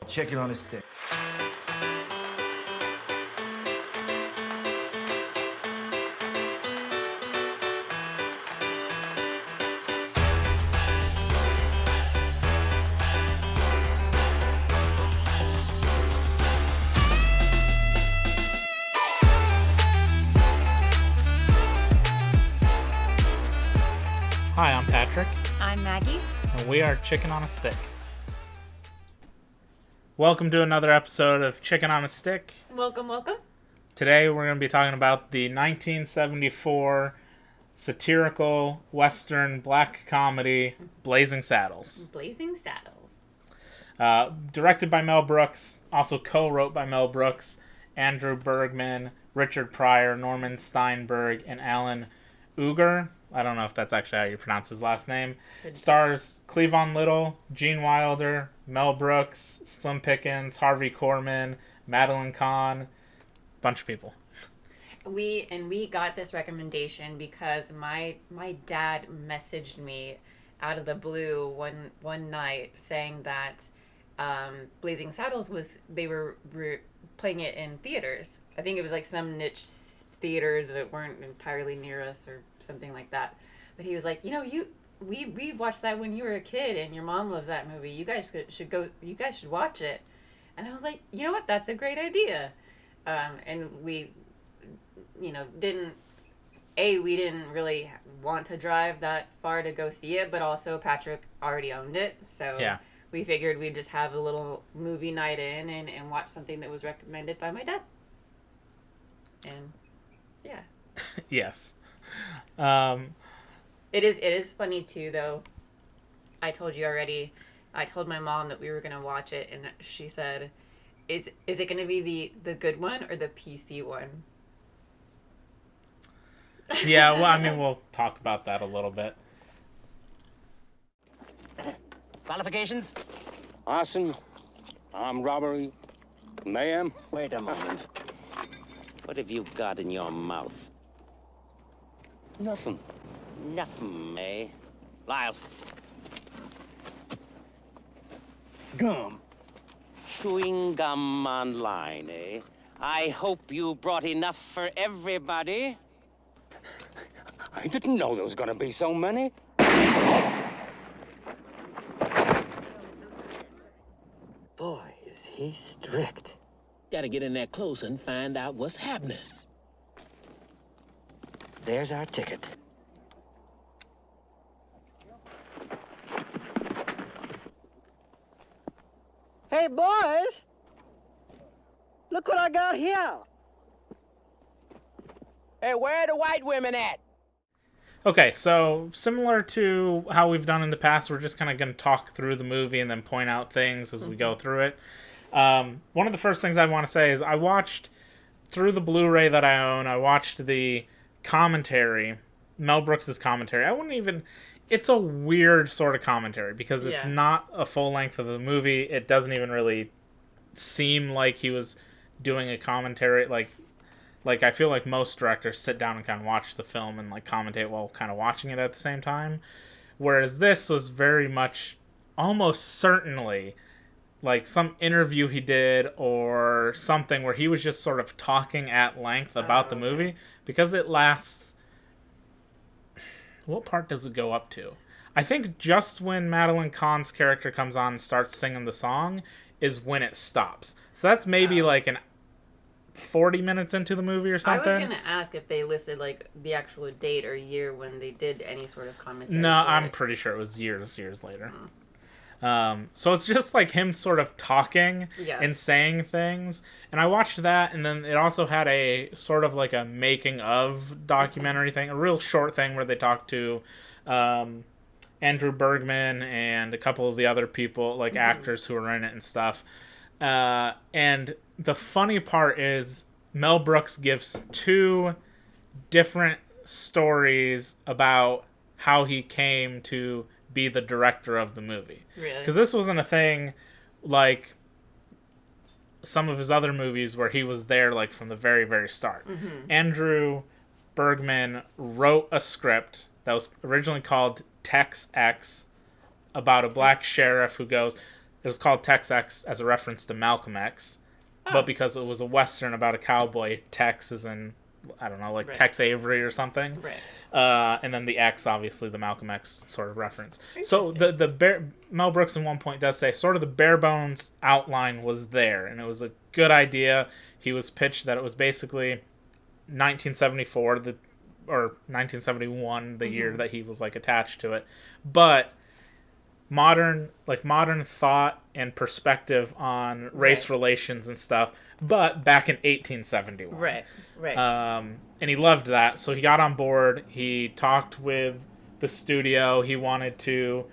Chicken on a stick. Hi, I'm Patrick, I'm Maggie. and we are Chicken on a Stick. Welcome to another episode of Chicken on a Stick. Welcome. Today we're going to be talking about the 1974 satirical Western black comedy Blazing Saddles. Blazing Saddles. Directed by Mel Brooks, also co-wrote by Mel Brooks, Andrew Bergman, Richard Pryor, Norman Steinberg, and Alan Uger. I don't know if that's actually how you pronounce his last name. Stars Cleavon Little, Gene Wilder, Mel Brooks, Slim Pickens, Harvey Korman, Madeline Kahn, bunch of people. We got this recommendation because my dad messaged me out of the blue one night saying that Blazing Saddles they were playing it in theaters. I think it was like some niche theaters that weren't entirely near us or something like that. But he was like, we watched that when you were a kid and your mom loves that movie. You guys should watch it. And I was like, you know what? That's a great idea. And we didn't really want to drive that far to go see it, but also Patrick already owned it. So Yeah. we figured we'd just have a little movie night in and watch something that was recommended by my dad. And yeah. Yes. It is funny too, though. I told you already. I told my mom that we were gonna watch it, and she said, "Is it gonna be the good one or the PC one?" Yeah, well, I mean, we'll talk about that a little bit. Qualifications? Arson, armed robbery, mayhem. Wait a moment. What have you got in your mouth? Nothing. Nothing, eh? Lyle. Gum. Chewing gum online, eh? I hope you brought enough for everybody. I didn't know there was gonna be so many. Boy, is he strict. Gotta get in there close and find out what's happening. There's our ticket. Hey, boys! Look what I got here! Hey, where are the white women at? Okay, so similar to how we've done in the past, we're just kind of going to talk through the movie and then point out things as we go through it. One of the first things I want to say is I watched, through the Blu-ray that I own, I watched the commentary, Mel Brooks' commentary. It's a weird sort of commentary because it's not a full length of the movie. It doesn't even really seem like he was doing a commentary. Like I feel like most directors sit down and kind of watch the film and like commentate while kind of watching it at the same time. Whereas this was very much, almost certainly, like some interview he did or something where he was just sort of talking at length about the movie because it lasts. What part does it go up to? I think just when Madeline Kahn's character comes on and starts singing the song is when it stops. So that's maybe like an 40 minutes into the movie or something. I was gonna ask if they listed like the actual date or year when they did any sort of commentary. No, I'm pretty sure it was years later. So it's just like him sort of talking and saying things. And I watched that, and then it also had a sort of like a making of documentary thing, a real short thing where they talked to Andrew Bergman and a couple of the other people, like actors who were in it and stuff. And the funny part is Mel Brooks gives two different stories about how he came to be the director of the movie. Really? Because this wasn't a thing like some of his other movies where he was there like from the very, very start. Andrew Bergman wrote a script that was originally called Tex X about a black sheriff who goes, It was called Tex X as a reference to Malcolm X, but because it was a Western about a cowboy, Tex is in, I don't know, like Right. Tex Avery or something. Right. And then the X, obviously, the Malcolm X sort of reference. So Mel Brooks at one point does say sort of the bare bones outline was there, and it was a good idea. He was pitched that it was basically 1974, or 1971, the year that he was like attached to it, but modern thought and perspective on race relations and stuff, but back in 1871. Right. And he loved that, so he got on board. He talked with the studio. He wanted to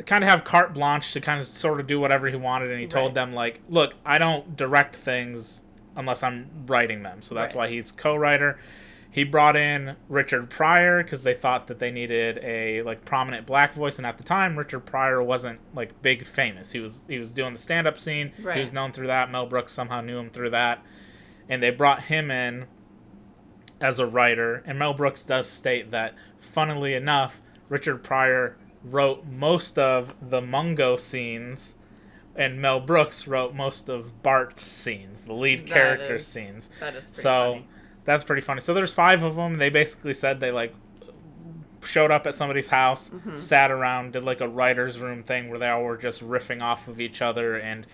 kind of have carte blanche to kind of sort of do whatever he wanted, and he told them, like, look, I don't direct things unless I'm writing them, so that's why he's co-writer. He brought in Richard Pryor because they thought that they needed a like prominent black voice, and at the time Richard Pryor wasn't like big famous. He was doing the stand-up scene. Right. He was known through that. Mel Brooks somehow knew him through that, and they brought him in as a writer. And Mel Brooks does state that, funnily enough, Richard Pryor wrote most of the Mungo scenes, and Mel Brooks wrote most of Bart's scenes, the lead character scenes. That is pretty So funny. that's pretty funny. So there's 5 of them. They basically said they like showed up at somebody's house, sat around, did like a writer's room thing where they all were just riffing off of each other and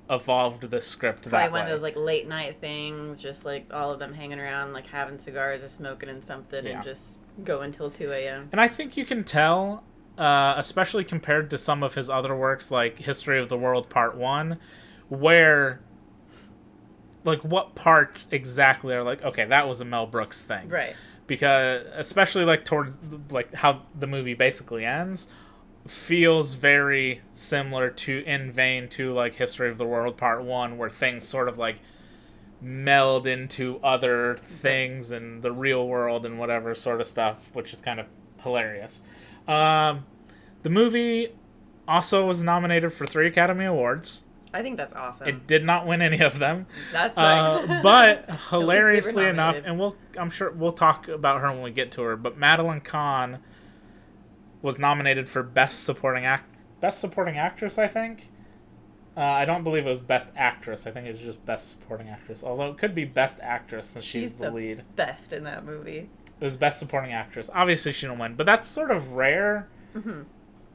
evolved the script Probably that one way. of those like late night things, just like all of them hanging around, like having cigars or smoking and something, Yeah. and just go until 2 a.m. And I think you can tell, especially compared to some of his other works like History of the World Part 1, where like what parts exactly are like, okay, that was a Mel Brooks thing. Right. Because especially like towards like how the movie basically ends feels very similar to in vein to like History of the World Part 1, where things sort of like meld into other things and the real world and whatever sort of stuff, which is kind of hilarious. The movie also was nominated for 3 Academy Awards. I think that's awesome. It did not win any of them. That sucks. But were hilariously enough, nominated. and I'm sure we'll talk about her when we get to her, but Madeline Kahn was nominated for Best Supporting Actress, I think. I don't believe it was Best Actress. I think it was just Best Supporting Actress. Although it could be Best Actress since she's the lead. Best in that movie. It was Best Supporting Actress. Obviously she didn't win, but that's sort of rare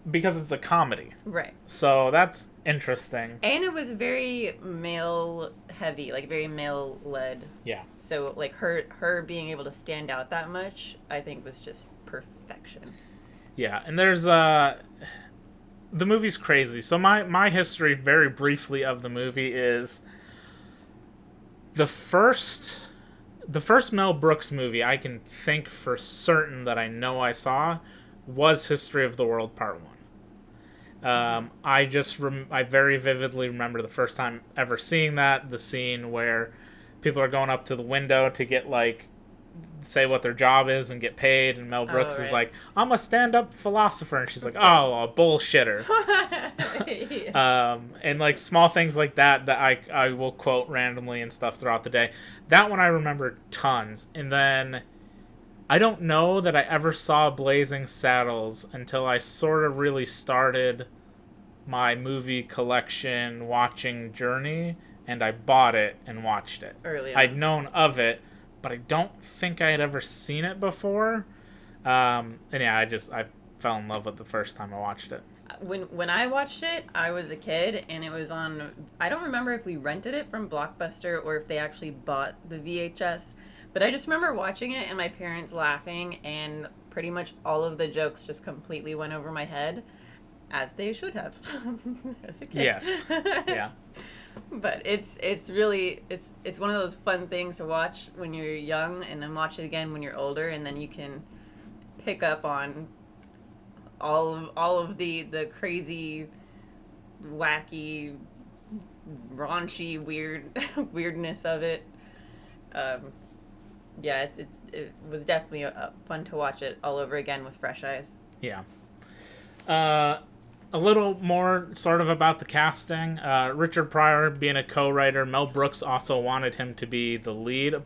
because it's a comedy. Right. So that's interesting. And it was very male heavy, like very male led. Yeah. So like her being able to stand out that much, I think was just perfection. Yeah, and there's the movie's crazy. So my history very briefly of the movie is the first Mel Brooks movie I can think for certain that I know I saw was History of the World Part 1. I very vividly remember the first time ever seeing that, the scene where people are going up to the window to get like say what their job is and get paid, and Mel Brooks is like, I'm a stand-up philosopher, and she's like, oh, a bullshitter. And like small things like that I will quote randomly and stuff throughout the day. That one I remember tons. And then I don't know that I ever saw Blazing Saddles until I sort of really started my movie collection watching journey, and I bought it and watched it. Early on. I'd known of it, but I don't think I had ever seen it before. And yeah, I fell in love with it the first time I watched it. When I watched it, I was a kid, and it was on. I don't remember if we rented it from Blockbuster or if they actually bought the VHS, but I just remember watching it and my parents laughing, and pretty much all of the jokes just completely went over my head, as they should have, as a kid. Yes. Yeah. But it's really it's one of those fun things to watch when you're young, and then watch it again when you're older, and then you can pick up on all of the crazy, wacky, raunchy, weirdness of it. Yeah, it was definitely fun to watch it all over again with fresh eyes. Yeah. A little more sort of about the casting. Richard Pryor being a co-writer, Mel Brooks also wanted him to be the lead.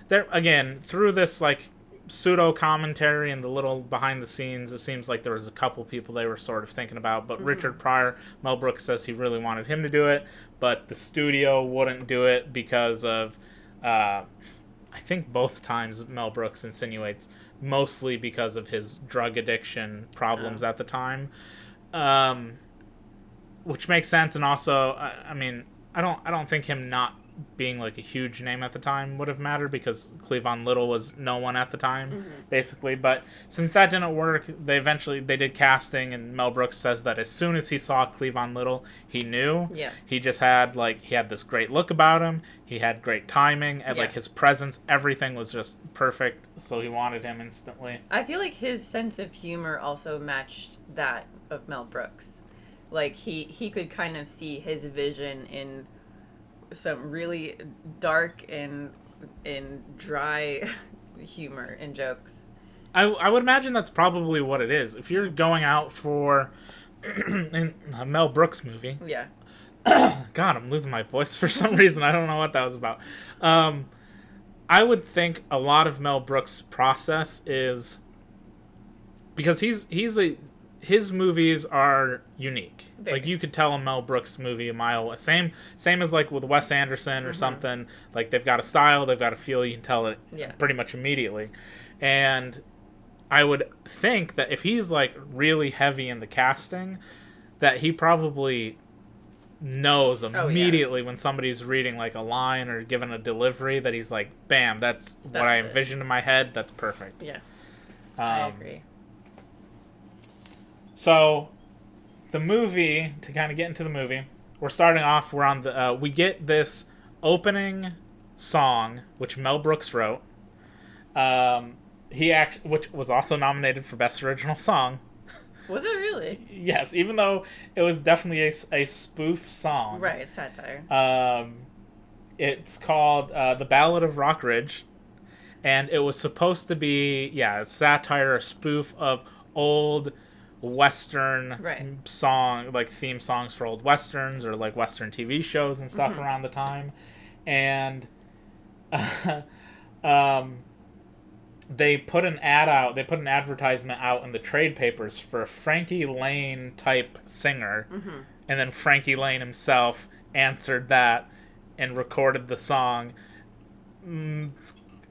There again, through this like pseudo commentary and the little behind the scenes, it seems like there was a couple people they were sort of thinking about. But Richard Pryor, Mel Brooks says he really wanted him to do it, but the studio wouldn't do it because of, I think both times Mel Brooks insinuates, mostly because of his drug addiction problems at the time, which makes sense. And also, I mean, I don't think him not being like a huge name at the time would have mattered, because Cleavon Little was no one at the time, basically. But since that didn't work, they did casting, and Mel Brooks says that as soon as he saw Cleavon Little, he knew. Yeah. He just had he had this great look about him. He had great timing, and like his presence, everything was just perfect. So he wanted him instantly. I feel like his sense of humor also matched that of Mel Brooks. Like he could kind of see his vision in some really dark and dry humor and jokes. I would imagine that's probably what it is. If you're going out for a Mel Brooks movie. Yeah. God, I'm losing my voice for some reason. I don't know what that was about. I would think a lot of Mel Brooks' process is because his movies are unique. Very. Like, you could tell a Mel Brooks movie a mile away. Same as like with Wes Anderson or something. Like, they've got a style, they've got a feel. You can tell it pretty much immediately. And I would think that if he's like really heavy in the casting, that he probably knows immediately when somebody's reading like a line or given a delivery, that he's like, bam, that's what I envisioned in my head. That's perfect. Yeah. I agree. So, the movie, to kind of get into the movie, we're starting off, we're on the, we get this opening song, which Mel Brooks wrote, which was also nominated for Best Original Song. Was it really? Yes, even though it was definitely a spoof song. Right, it's satire. It's called The Ballad of Rock Ridge, and it was supposed to be, a satire, a spoof of old Western song, like theme songs for old Westerns or like Western TV shows and stuff around the time. And they put an advertisement out in the trade papers for a Frankie Lane type singer. And then Frankie Lane himself answered that and recorded the song,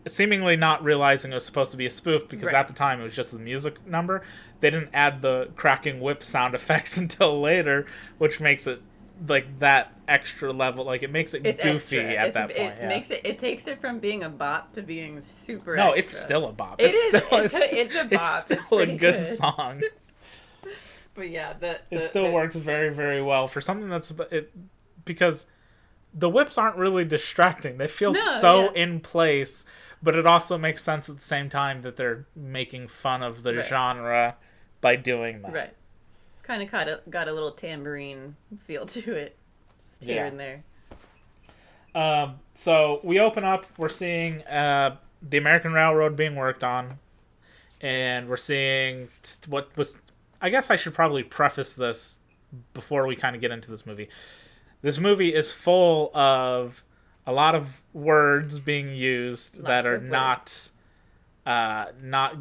seemingly not realizing it was supposed to be a spoof, because at the time it was just the music number. They didn't add the cracking whip sound effects until later, which makes it like that extra level. Like, it makes it goofy at that point. It takes it from being a bop to being super No, extra. it's still a bop. It's a bop. It's still a good song. But yeah, it still works very, very well for something that's because the whips aren't really distracting. They feel in place, but it also makes sense at the same time that they're making fun of the genre by doing that. Right. It's kind of got a little tambourine feel to it, just here and there. So we open up, we're seeing the American Railroad being worked on, and we're seeing what was... I guess I should probably preface this before we kind of get into this movie. This movie is full of a lot of words being used that are not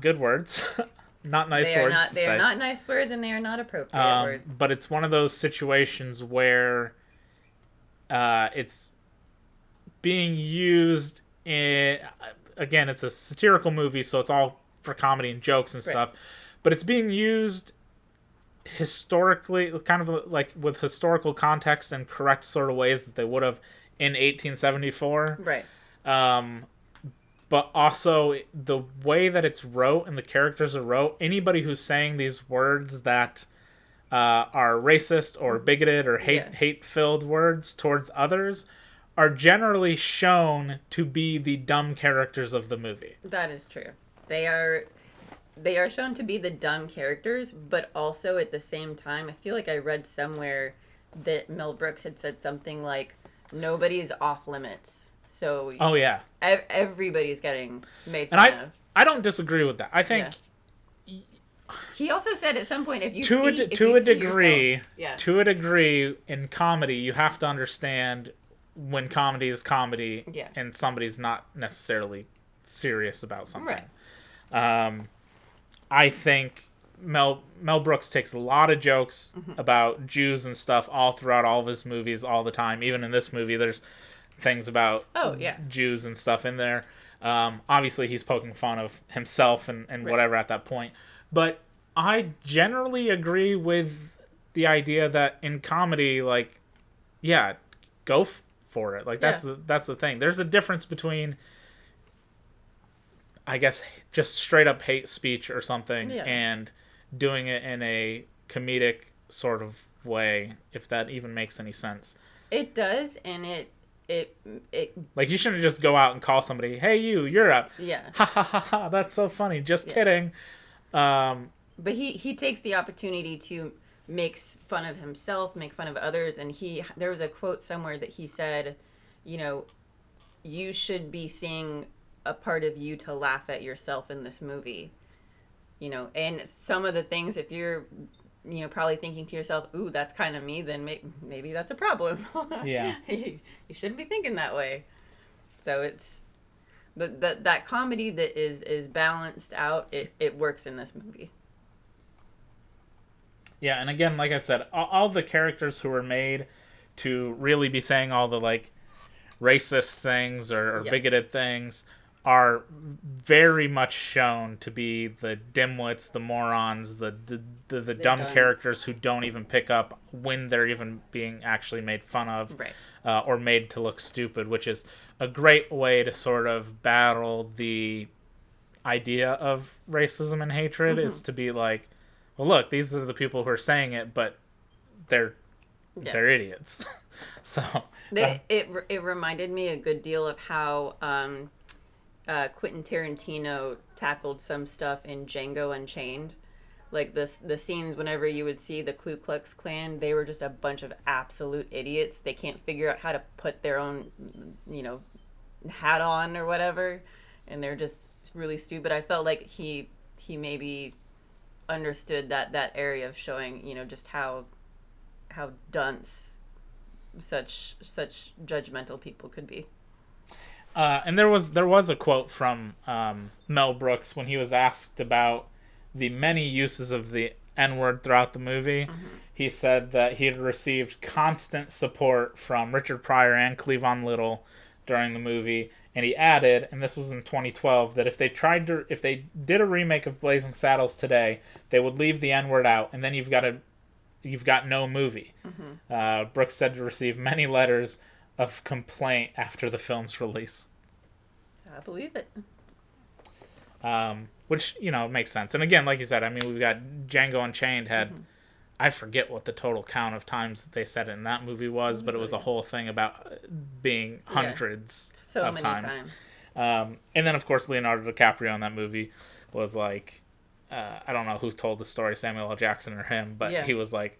good words, not nice words. They are not nice words, and they are not appropriate words. But it's one of those situations where it's being used in... Again, it's a satirical movie, so it's all for comedy and jokes and stuff. But it's being used historically, kind of like with historical context and correct sort of ways that they would have in 1874. Right. But also the way that it's wrote and the characters are wrote, anybody who's saying these words that are racist or bigoted or hate-filled words towards others are generally shown to be the dumb characters of the movie. That is true. They are shown to be the dumb characters, but also at the same time, I feel like I read somewhere that Mel Brooks had said something like, nobody's off limits. So everybody's getting made fun of. I don't disagree with that. I think he also said at some point, if you to a degree in comedy, you have to understand when comedy is comedy and somebody's not necessarily serious about something. I think Mel Brooks takes a lot of jokes about Jews and stuff all throughout all of his movies all the time. Even in this movie, there's things about Jews and stuff in there. Obviously, he's poking fun of himself and whatever at that point. But I generally agree with the idea that in comedy, like, yeah, go for it. Like, that's the thing. There's a difference between, I guess, just straight up hate speech or something and doing it in a comedic sort of way, if that even makes any sense. It does, and it like, you shouldn't just go out and call somebody, hey, you're a ha ha ha ha, that's so funny, just kidding. But he takes the opportunity to make fun of himself, make fun of others, and there was a quote somewhere that he said, you know, you should be seeing a part of you to laugh at yourself in this movie, you know. And some of the things, if you're, you know, probably thinking to yourself, ooh, that's kind of me, then maybe that's a problem. Yeah. You shouldn't be thinking that way. So it's that comedy that is balanced out, it works in this movie. Yeah, and again, like I said, all the characters who were made to really be saying all the, like, racist things or bigoted things are very much shown to be the dimwits, the morons, the dumb characters who don't even pick up when they're even being actually made fun of, or made to look stupid, which is a great way to sort of battle the idea of racism and hatred, is to be like, well, look, these are the people who are saying it, but they're idiots. So it reminded me a good deal of how Quentin Tarantino tackled some stuff in Django Unchained. Like the scenes whenever you would see the Ku Klux Klan, they were just a bunch of absolute idiots. They can't figure out how to put their own, you know, hat on or whatever, and they're just really stupid. I felt like he maybe understood that area of showing, you know, just how dunce such judgmental people could be. And there was a quote from Mel Brooks when he was asked about the many uses of the N-word throughout the movie. He said that he had received constant support from Richard Pryor and Cleavon Little during the movie, and he added, and this was in 2012, that if they did a remake of Blazing Saddles today, they would leave the N-word out, and then you've got no movie. Brooks said to receive many letters of complaint after the film's release. I believe it. Which, you know, makes sense. And again, like you said, I mean, we've got Django Unchained had, I forget what the total count of times that they said it in that movie was, but it was a whole thing about being hundreds of times. And then, of course, Leonardo DiCaprio in that movie was like, I don't know who told the story, Samuel L. Jackson or him, but he was like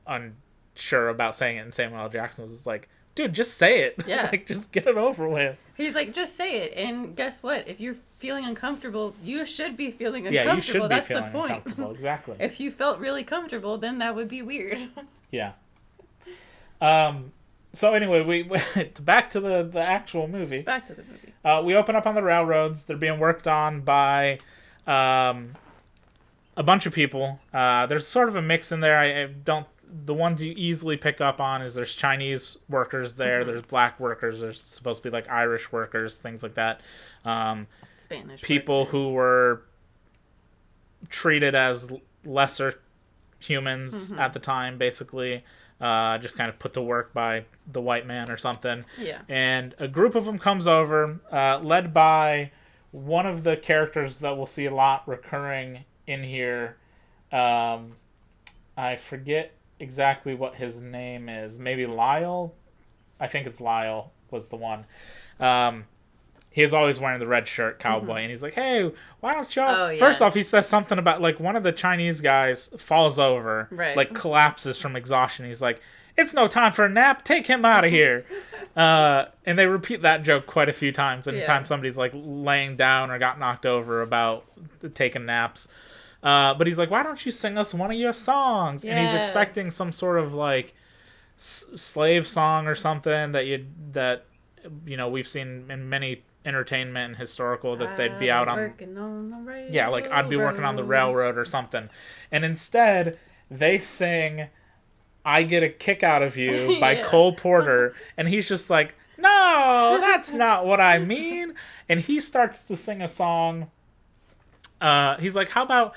unsure about saying it, and Samuel L. Jackson was just like, dude, just say it. Yeah. Like, just get it over with. He's like, just say it. And guess what? If you're feeling uncomfortable, you should be feeling uncomfortable. Yeah, you should be That's feeling the point. uncomfortable. Exactly. If you felt really comfortable, then that would be weird. Yeah. So anyway, we back to the actual movie. Back to the movie. We open up on the railroads. They're being worked on by a bunch of people. There's sort of a mix in there. The ones you easily pick up on is there's Chinese workers there, there's black workers, there's supposed to be like Irish workers, things like that. Spanish people workers. Who were treated as lesser humans at the time, basically, just kind of put to work by the white man or something. Yeah. And a group of them comes over, led by one of the characters that we'll see a lot recurring in here. I forget exactly what his name is. Maybe Lyle? I think it's Lyle was the one. He is always wearing the red shirt, cowboy, and he's like, hey, why don't y'all... First off, he says something about, like, one of the Chinese guys falls over, like, collapses from exhaustion. He's like, it's no time for a nap, take him out of here. And they repeat that joke quite a few times, anytime somebody's, like, laying down or got knocked over about taking naps. But he's like, why don't you sing us one of your songs? Yeah. And he's expecting some sort of, like, slave song or something that we've seen in many entertainment and historical that they'd be out on. Working on the railroad. Yeah, like I'd be working on the railroad or something. And instead, they sing I Get a Kick Out of You by Cole Porter. And he's just like, no, that's not what I mean. And he starts to sing a song. He's like, how about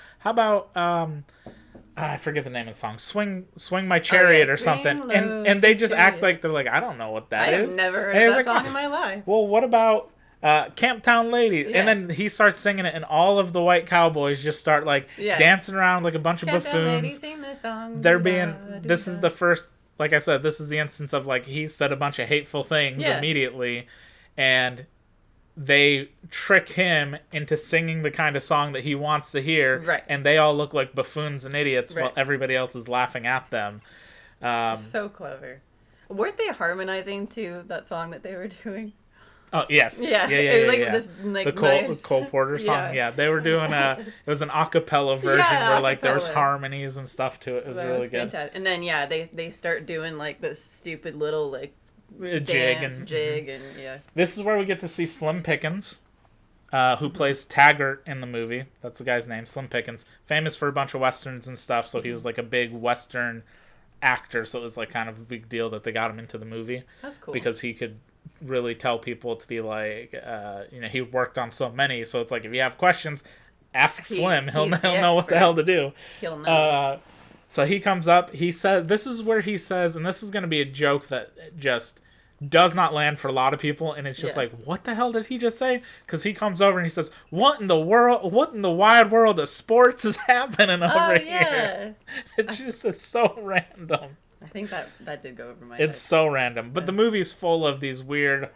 I forget the name of the song. Swing My Chariot or something. Low, And they just act chariot. like they're like, I don't know what that I is. have never heard And of he's that like, song in my life. well, what about Camptown Lady? Yeah. And then he starts singing it, and all of the white cowboys just start like dancing around like a bunch of Camptown Lady, buffoons. sing this song. They're Do-da, being. This is do-da. the first. Like I said, this is the instance of like he said a bunch of hateful things Yeah. immediately, and they trick him into singing the kind of song that he wants to hear, Right. and they all look like buffoons and idiots while Right. everybody else is laughing at them. So clever. Weren't they harmonizing to that song that they were doing? Oh yes, Yeah, yeah. it was like yeah. this, like, the nice- Cole Porter song. Yeah. Yeah, they were doing it was an a cappella version Yeah, where like there was acapella. harmonies and stuff to it. It was That really was good. fantastic. And then they start doing like this stupid little like A dance, and jig, and yeah. This is where we get to see Slim Pickens, who plays Taggart in the movie. That's the guy's name, Slim Pickens. Famous for a bunch of westerns and stuff, so he was like a big western actor. So it was like kind of a big deal that they got him into the movie. That's cool. Because he could really tell people to be like, he worked on so many. So it's like if you have questions, ask Slim. He'll he's the know what the expert. hell to do. He'll know. So he comes up. He said, "This is where he says," and this is going to be a joke that just does not land for a lot of people, and it's just Yeah. like, what the hell did he just say? Because he comes over and he says, what in the wide world of sports is happening over here? It's so random. I think that did go over my It's so random. But the movie's full of these weird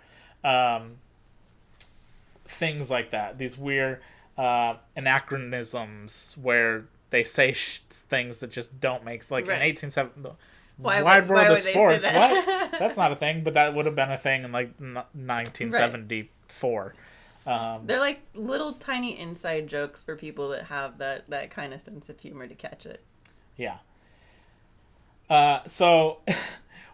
things like that. These weird anachronisms where they say things that just don't make sense. Like Right. in 1870... Why Wide would world of they say sports. that? What? That's not a thing, but that would have been a thing in like 1974. They're like little tiny inside jokes for people that have that kind of sense of humor to catch it. Yeah. So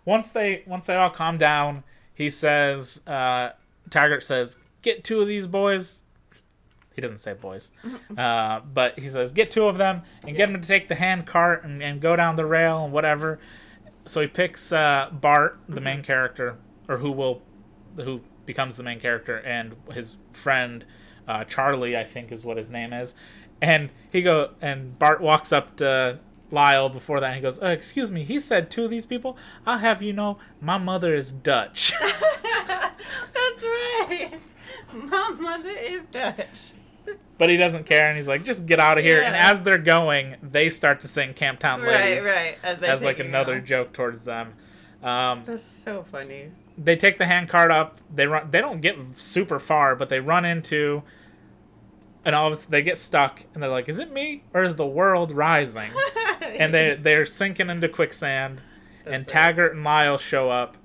once they all calm down, he says, Taggart says, "Get two of these boys." He doesn't say boys, but he says, "Get two of them and get them to take the hand cart and go down the rail and whatever." So he picks Bart, the main character, or who becomes the main character, and his friend Charlie, I think is what his name is, and Bart walks up to Lyle before that, and he goes, "Excuse me," he said, "two of these people? I'll have you know, my mother is Dutch." That's right. My mother is Dutch. But he doesn't care, and he's like, "Just get out of here." Yeah. And as they're going, they start to sing Camptown Ladies. Right. As like another joke towards them. That's so funny. They take the handcart up. They run. They don't get super far, but they run into, and all of a sudden they get stuck, and they're like, "Is it me or is the world rising?" And they're sinking into quicksand. And right. Taggart and Lyle show up,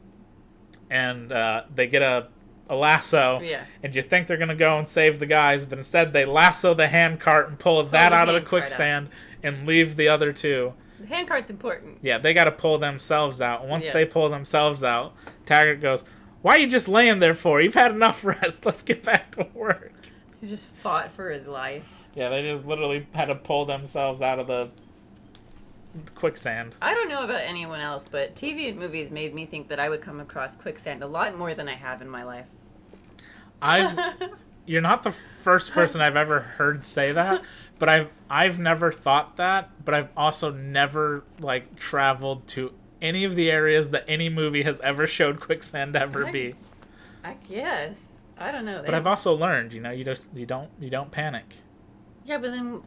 and they get a lasso. Yeah. And you think they're gonna go and save the guys, but instead they lasso the handcart and pull that the out of the handcart quicksand and leave the other two. The handcart's important. Yeah, they got to pull themselves out. Once Yeah. they pull themselves out, Taggart goes, "Why are you just laying there for? You've had enough rest. Let's get back to work." He just fought for his life. Yeah, they just literally had to pull themselves out of the quicksand. I don't know about anyone else, but TV and movies made me think that I would come across quicksand a lot more than I have in my life. You're not the first person I've ever heard say that, but I've never thought that, but I've also never like traveled to any of the areas that any movie has ever showed quicksand ever be. I guess. I don't know. But I've also learned, you don't panic. Yeah, but then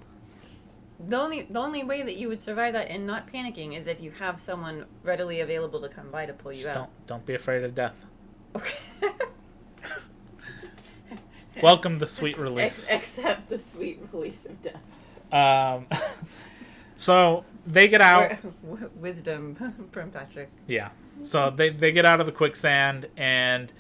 the only way that you would survive that and not panicking is if you have someone readily available to come by to pull you Just out. don't be afraid of death. Okay. Welcome the sweet release. Except the sweet release of death. So they get out. Wisdom from Patrick. Yeah. So they get out of the quicksand, and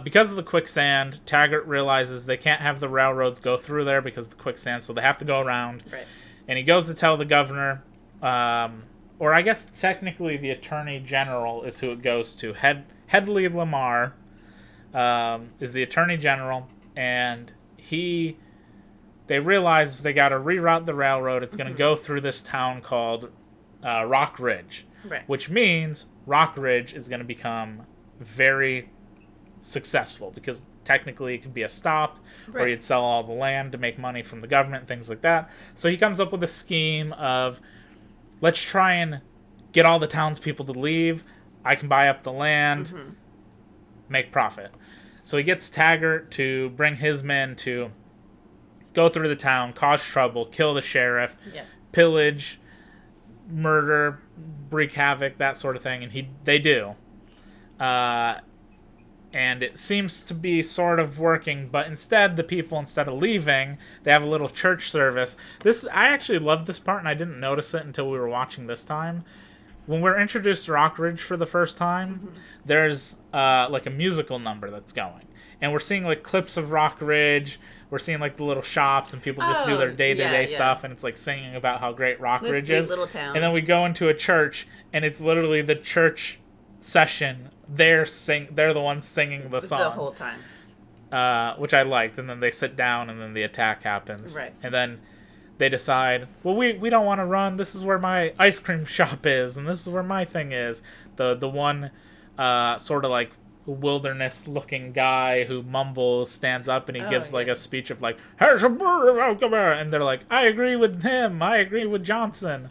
because of the quicksand, Taggart realizes they can't have the railroads go through there because of the quicksand, so they have to go around. Right. And he goes to tell the governor, or I guess technically the attorney general is who it goes to, Hedley Lamar. is the Attorney General, and they realize they got to reroute the railroad. It's going to go through this town called Rock Ridge, Right. which means Rock Ridge is going to become very successful because technically it could be a stop where Right. you'd sell all the land to make money from the government, things like that. So he comes up with a scheme of, let's try and get all the townspeople to leave. I can buy up the land, make profit. So he gets Taggart to bring his men to go through the town, cause trouble, kill the sheriff, Yeah. pillage, murder, wreak havoc, that sort of thing, and they do. And it seems to be sort of working, but instead, the people, instead of leaving, they have a little church service. I actually love this part, and I didn't notice it until we were watching this time. When we're introduced to Rock Ridge for the first time, there's like a musical number that's going. And we're seeing like clips of Rock Ridge. We're seeing like the little shops and people just do their day-to-day stuff, and it's like singing about how great Rock This Ridge sweet is. little town. And then we go into a church, and it's literally the church session. They're the ones singing the song The whole time. which I liked. And then they sit down, and then the attack happens. Right. And then they decide, well, we don't want to run. This is where my ice cream shop is, and this is where my thing is. The one sort of like wilderness-looking guy who mumbles stands up, and he gives like a speech of like, "Here's a bird, and they're like, I agree with him. I agree with Johnson.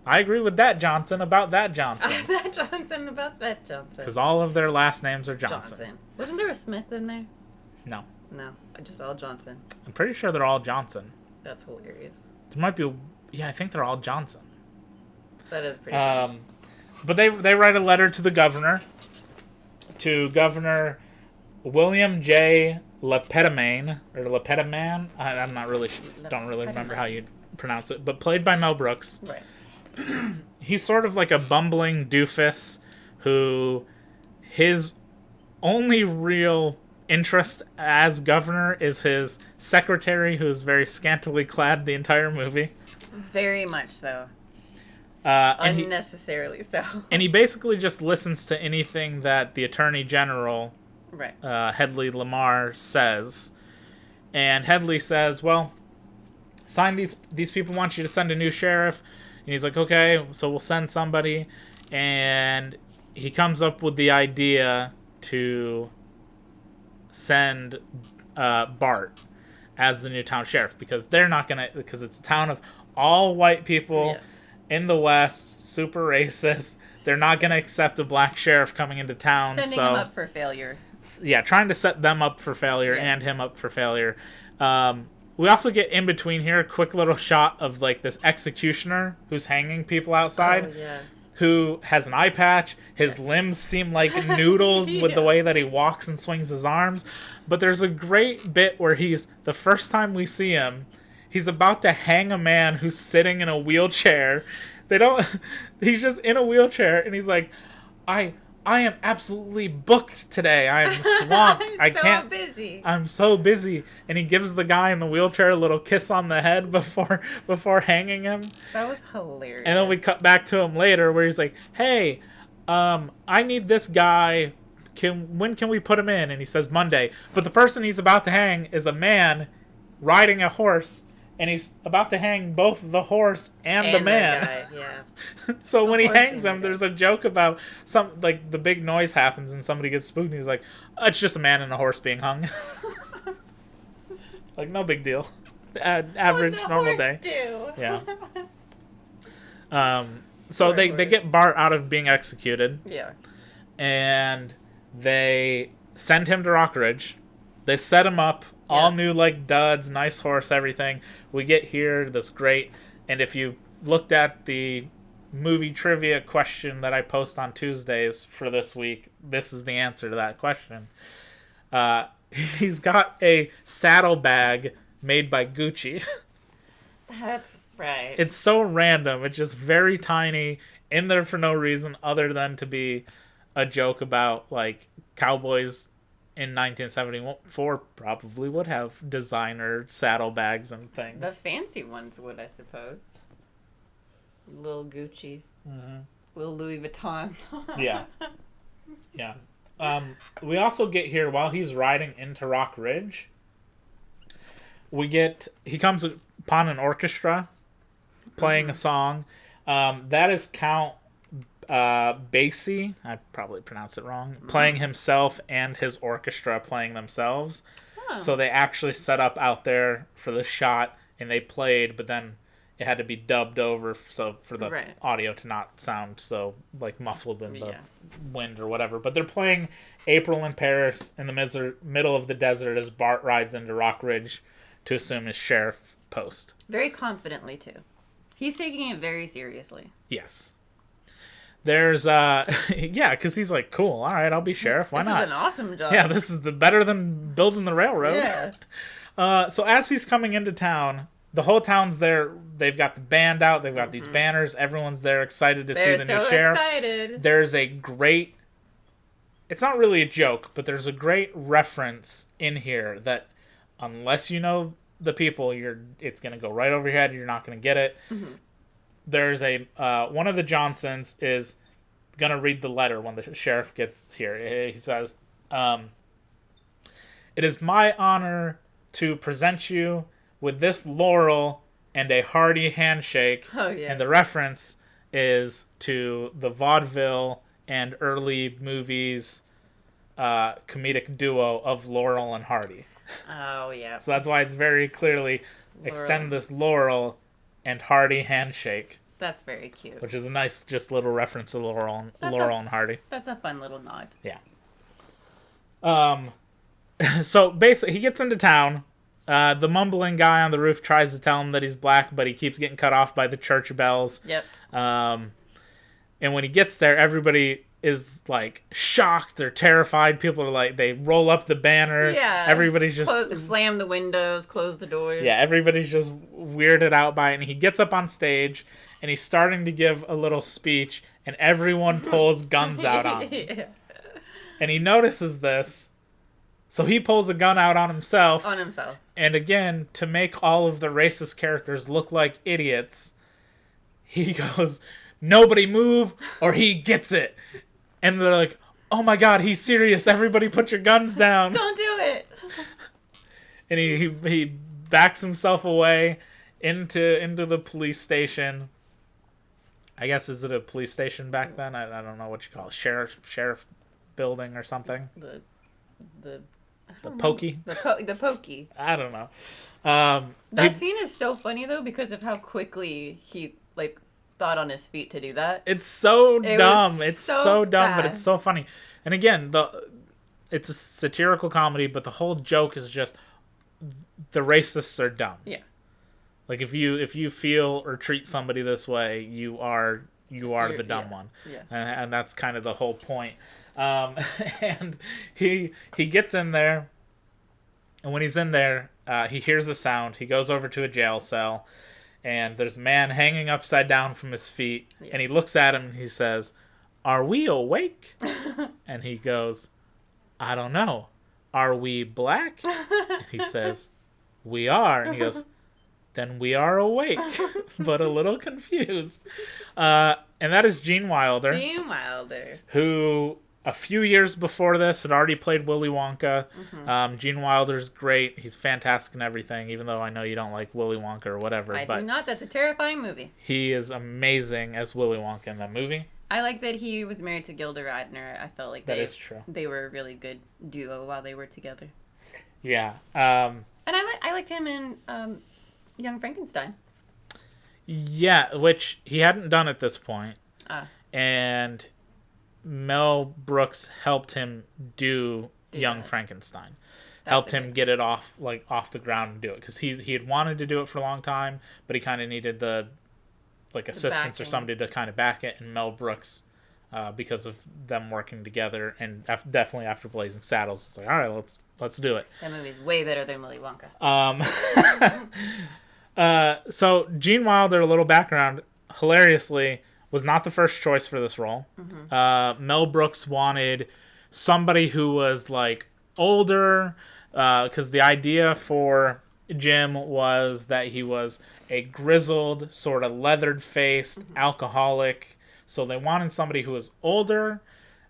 I agree with that Johnson about that Johnson." That Johnson about that Johnson. Because all of their last names are Johnson. Wasn't there a Smith in there? No. No, just all Johnson. I'm pretty sure they're all Johnson. That's hilarious. There might be I think they're all Johnson. That is pretty funny. But they write a letter to the governor, to Governor William J. Lepetaman, or Lepetaman. I'm not really, don't really remember how you pronounce it, but played by Mel Brooks. Right. He's sort of like a bumbling doofus who his only real interest as governor is his secretary, who's very scantily clad the entire movie. Very much so. And Unnecessarily so. And he basically just listens to anything that the Attorney General, Right. Hedley Lamar, says. And Hedley says, well, sign these people want you to send a new sheriff. And he's like, okay, so we'll send somebody. And he comes up with the idea to send Bart as the new town sheriff, because they're not going to, because it's a town of all white people. Yeah. In the West, super racist. They're not going to accept a black sheriff coming into town. Sending him up for failure. Yeah, trying to set them up for failure and him up for failure. We also get in between here a quick little shot of like this executioner who's hanging people outside, Oh, yeah. who has an eye patch. His limbs seem like noodles with the way that he walks and swings his arms. But there's a great bit where the first time we see him, he's about to hang a man who's sitting in a wheelchair. He's just in a wheelchair, and he's like, I am absolutely booked today. I am swamped. I can't. Busy. I'm so busy. And he gives the guy in the wheelchair a little kiss on the head before hanging him. That was hilarious. And then we cut back to him later where he's like, hey, I need this guy. When can we put him in? And he says Monday. But the person he's about to hang is a man riding a horse. And he's about to hang both the horse and the man. guy, yeah. So when he horse hangs and him, the guy. there's a joke about like the big noise happens and somebody gets spooked and he's like, it's just a man and a horse being hung. Like, no big deal. Average, normal day. Yeah. So they get Bart out of being executed. Yeah. And they send him to Rock Ridge. They set him up. All new, like, duds, nice horse, everything. We get here, this great. And if you looked at the movie trivia question that I post on Tuesdays for this week, this is the answer to that question. He's got a saddlebag made by Gucci. That's right. It's so random. It's just very tiny, in there for no reason other than to be a joke about, like, cowboys in 1974 probably would have designer saddlebags and things. The fancy ones would, I suppose. Little Gucci. Mm-hmm. Little Louis Vuitton. Yeah. Yeah. We also get here while he's riding into Rock Ridge. He comes upon an orchestra playing a song. That is Count Basie. I probably pronounced it wrong. Playing himself and his orchestra playing themselves. So they actually set up out there for the shot, and they played, but then it had to be dubbed over so for the audio to not sound so like muffled in the wind or whatever. But they're playing April in Paris in the middle of the desert as Bart rides into Rock Ridge to assume his sheriff post. Very confidently, too. He's taking it very seriously. Yes. There's, because he's like, cool, all right, I'll be sheriff, why not? This is an awesome job. Yeah, this is better than building the railroad. Yeah. So as he's coming into town, the whole town's there. They've got the band out. They've got these banners. Everyone's there excited to see the new sheriff. Excited. There's a great... It's not really a joke, but there's a great reference in here that unless you know the people, it's going to go right over your head. You're not going to get it. There's one of the Johnsons is going to read the letter when the sheriff gets here. He says, "It is my honor to present you with this laurel and a hearty handshake." Oh, yeah. And the reference is to the vaudeville and early movies comedic duo of Laurel and Hardy. Oh, yeah. So that's why it's very clearly extend this laurel and Hardy handshake. That's very cute. Which is a nice just little reference to Laurel and Hardy. That's a fun little nod. Yeah. So basically he gets into town. The mumbling guy on the roof tries to tell him that he's black, but he keeps getting cut off by the church bells. Yep. And when he gets there, everybody is like shocked. They're terrified. People are like, they roll up the banner. Yeah. Everybody's just slam the windows, close the doors. Yeah, everybody's just weirded out by it. And he gets up on stage and he's starting to give a little speech, and everyone pulls guns out on him. Yeah. And he notices this, so he pulls a gun out on himself. On himself. And again, to make all of the racist characters look like idiots, he goes, "Nobody move or he gets it." And they're like, "Oh my god, he's serious. Everybody put your guns down." Don't do it. And he backs himself away into the police station. I guess, is it a police station back then? I don't know what you call it. Sheriff building or something. The pokey? The pokey. I don't know. That scene is so funny though because of how quickly he thought on his feet to do that. It's so dumb. It's so dumb, but it's fast. so funny. And again, it's a satirical comedy, but the whole joke is just the racists are dumb. Yeah. Like if you feel or treat somebody this way, you're the dumb one. Yeah. And that's kind of the whole point. And he gets in there, and when he's in there, he hears a sound. He goes over to a jail cell, and there's a man hanging upside down from his feet, and he looks at him and he says, "Are we awake?" And he goes, "I don't know. Are we black?" And he says, "We are." And he goes, "Then we are awake," but a little confused. And that is Gene Wilder. Gene Wilder. Who, a few years before this, had already played Willy Wonka. Gene Wilder's great. He's fantastic in everything, even though I know you don't like Willy Wonka or whatever. I but do not. That's a terrifying movie. He is amazing as Willy Wonka in that movie. I like that he was married to Gilda Radner. I felt like That is true. They were a really good duo while they were together. Yeah. And I liked him in Young Frankenstein. Yeah, which he hadn't done at this point. And Mel Brooks helped him do Young Frankenstein. Helped him get it off the ground and do it, because he had wanted to do it for a long time, but he kind of needed the assistance or somebody to kind of back it. And Mel Brooks, because of them working together, and definitely after Blazing Saddles, was like, all right, let's do it. That movie's way better than Willy Wonka. So Gene Wilder, a little background, hilariously, was not the first choice for this role. Mel Brooks wanted somebody who was older, because the idea for Jim was that he was a grizzled, sort of leathered-faced alcoholic. So they wanted somebody who was older,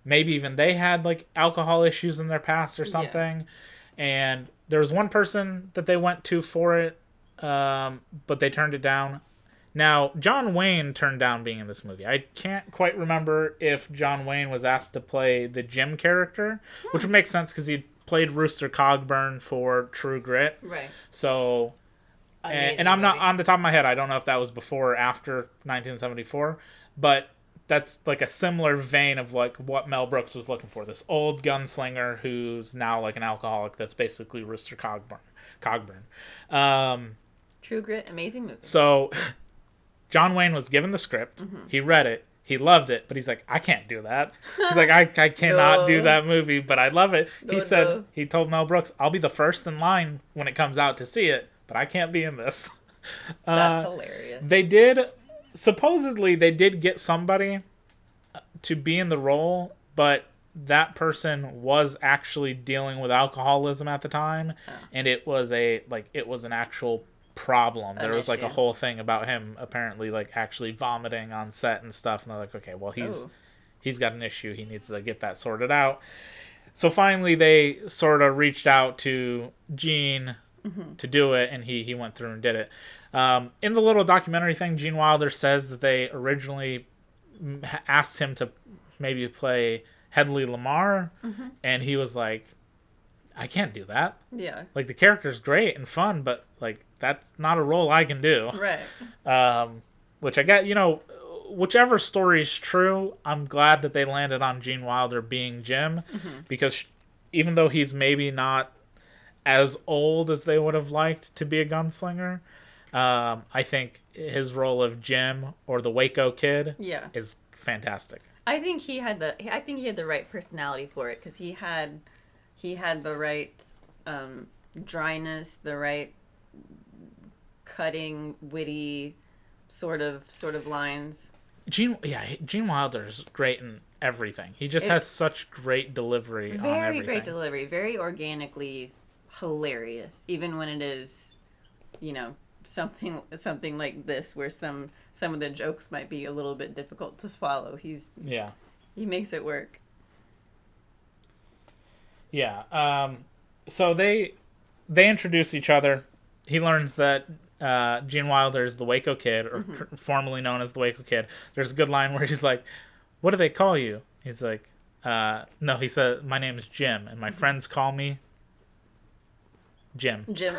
maybe even they had like alcohol issues in their past or something. And there was one person that they went to for it, but they turned it down. Now, John Wayne turned down being in this movie. I can't quite remember if John Wayne was asked to play the Jim character, which would make sense because he played Rooster Cogburn for True Grit. Right. So, Amazing and I'm not movie. on the top of my head. I don't know if that was before or after 1974, but that's like a similar vein of like what Mel Brooks was looking for. This old gunslinger who's now like an alcoholic. That's basically Rooster Cogburn. True Grit, amazing movie. So John Wayne was given the script. He read it. He loved it, but he's like, I can't do that. He's like, I cannot do No. that movie, but I love it. He No, said, no. he told Mel Brooks, I'll be the first in line when it comes out to see it, but I can't be in this. That's hilarious. They did, supposedly, they did get somebody to be in the role, but that person was actually dealing with alcoholism at the time, and it was an actual problem. There was like a issue. whole thing about him apparently like actually vomiting on set and stuff, and they're like, okay, well he's got an issue, he needs to get that sorted out. So finally they sort of reached out to Gene to do it, and he went through and did it. In the little documentary thing, Gene Wilder says that they originally asked him to maybe play Hedley Lamar, and he was like, I can't do that. Yeah. Like, the character's great and fun, but like that's not a role I can do. Right. Which I get, whichever story's true, I'm glad that they landed on Gene Wilder being Jim, because even though he's maybe not as old as they would have liked to be a gunslinger, I think his role of Jim or the Waco Kid Yeah. is fantastic. I think he had the right personality for it, because he had the right dryness, the right cutting, witty sort of lines. Gene Wilder's great in everything. He just has such great delivery on Very everything. great delivery, very organically hilarious, even when it is, something like this where some of the jokes might be a little bit difficult to swallow. He makes it work. Yeah. So they introduce each other. He learns that Gene Wilder is the Waco Kid, or formerly known as the Waco Kid. There's a good line where he's like, "What do they call you?" He's like, "No." He said, "My name is Jim, and my friends call me Jim." Jim.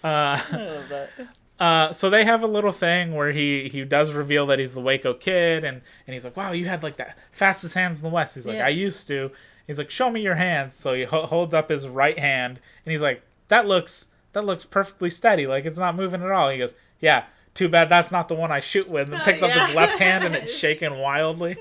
I love that. So they have a little thing where he does reveal that he's the Waco Kid, and he's like, "Wow, you had like the fastest hands in the West." He's like, Yeah. "I used to." He's like, "Show me your hands." So he holds up his right hand, and he's like, that looks perfectly steady, like it's not moving at all." He goes, "Yeah, too bad that's not the one I shoot with," and picks up his left hand, and it's shaking wildly.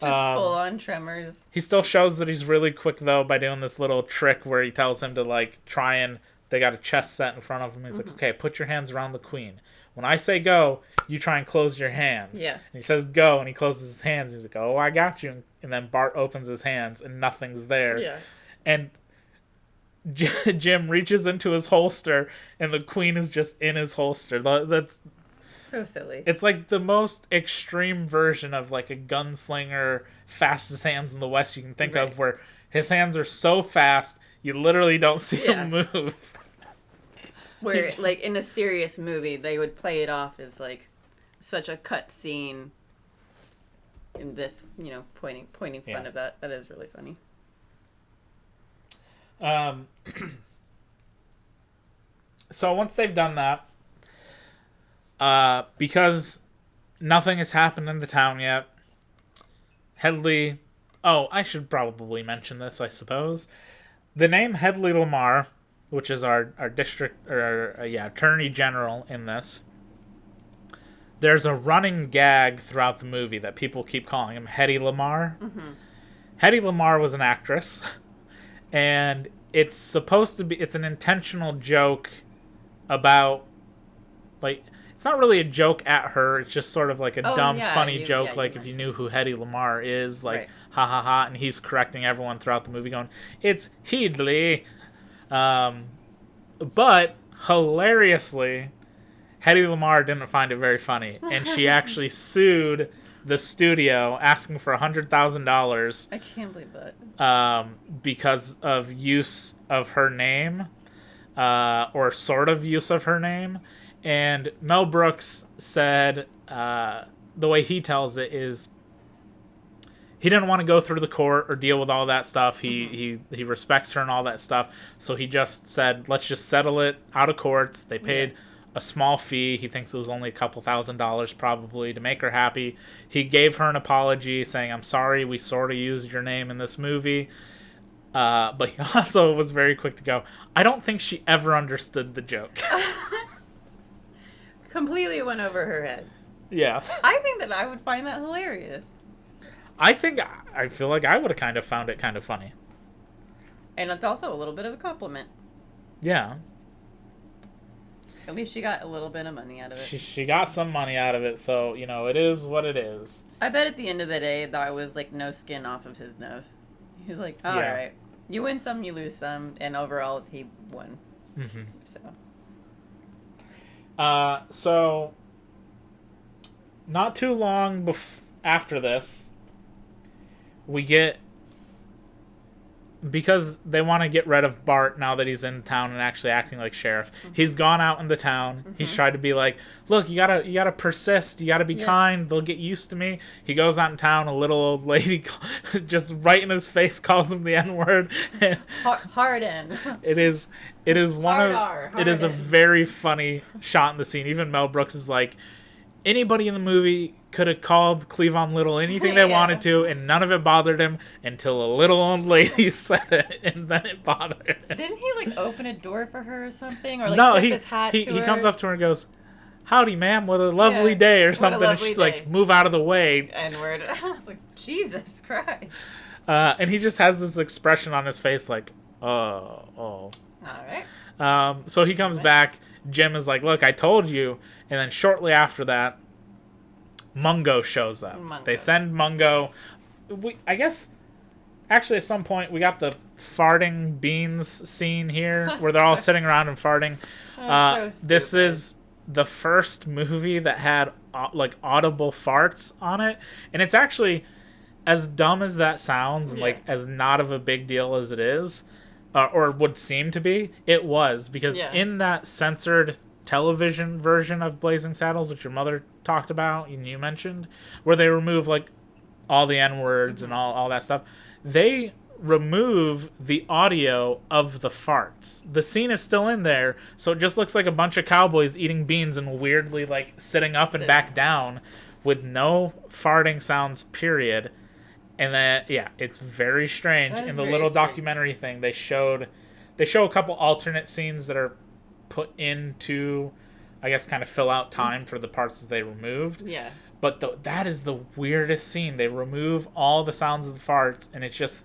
Just full on tremors. He still shows that he's really quick, though, by doing this little trick where he tells him to, like, try and... They got a chess set in front of him. He's like, "Okay, put your hands around the queen. When I say go, you try and close your hands." Yeah. And he says go, and he closes his hands. He's like, "Oh, I got you." And then Bart opens his hands, and nothing's there. Yeah. And Jim reaches into his holster, and the queen is just in his holster. That's... So silly. It's like the most extreme version of like a gunslinger, fastest hands in the West you can think of, where his hands are so fast you literally don't see him move. Where, like, in a serious movie, they would play it off as like such a cut scene. In this, pointing fun of that. That is really funny. So once they've done that, because nothing has happened in the town yet, Hedley... Oh, I should probably mention this, I suppose. The name Hedley Lamar, which is our district, attorney general in this, there's a running gag throughout the movie that people keep calling him Hedy Lamar. Hedy Lamar was an actress, and it's supposed to be... It's an intentional joke about... Like... It's not really a joke at her. It's just sort of like a dumb, funny joke. Like, if you knew who Hedy Lamar is, like, ha ha ha, and he's correcting everyone throughout the movie going, "It's Heedley." But, hilariously, Hedy Lamar didn't find it very funny. And she actually sued the studio asking for $100,000 I can't believe that. because of use of her name, or sort of use of her name. And Mel Brooks said, the way he tells it is, he didn't want to go through the court or deal with all that stuff. He respects her and all that stuff. So he just said, let's just settle it out of courts. They paid a small fee. He thinks it was only a couple $1,000s probably to make her happy. He gave her an apology saying, I'm sorry, we sort of used your name in this movie. But he also was very quick to go, I don't think she ever understood the joke. Completely went over her head. Yeah. I think that I would find that hilarious. I feel like I would have kind of found it kind of funny. And it's also a little bit of a compliment. Yeah. At least she got a little bit of money out of it. She got some money out of it, so, it is what it is. I bet at the end of the day, that was like no skin off of his nose. He's like, all right. You win some, you lose some, and overall, he won. Mm-hmm. So, Not too long after this, we get, because they want to get rid of Bart now that he's in town and actually acting like sheriff. He's gone out in the town. He's tried to be like, look, you gotta persist. You gotta be kind. They'll get used to me. He goes out in town. A little old lady just right in his face calls him the N-word. hard N. It is one Hard of R, it is a hard N. very funny shot in the scene. Even Mel Brooks is like, anybody in the movie could have called Cleavon Little anything they wanted to, and none of it bothered him until a little old lady said it, and then it bothered him. Didn't he like open a door for her or something, or like No, tip he his hat he, to he her? comes up to her and goes, "Howdy, ma'am, what a lovely Yeah, day," or what a something. And lovely she's day. like, "Move out of the way." N-word. Like, Jesus Christ. And he just has this expression on his face like, oh. All right. So he comes back. Jim is like, "Look, I told you." And then shortly after that, Mungo shows up. They send Mungo. I guess, actually, at some point, we got the farting beans scene here where they're all sitting around and farting. So This stupid. is the first movie that had like audible farts on it, and it's actually, as dumb as that sounds, and like as not of a big deal as it is, or would seem to be, it was, because in that censored television version of Blazing Saddles, which your mother talked about and you mentioned, where they remove like all the N-words and all that stuff, they remove the audio of the farts. The scene is still in there, so it just looks like a bunch of cowboys eating beans and weirdly like sitting up and back down with no farting sounds, period. And then it's very strange. In the little documentary thing, they show a couple alternate scenes that are put into, I guess, kind of fill out time for the parts that they removed. Yeah. But that is the weirdest scene. They remove all the sounds of the farts, and it's just,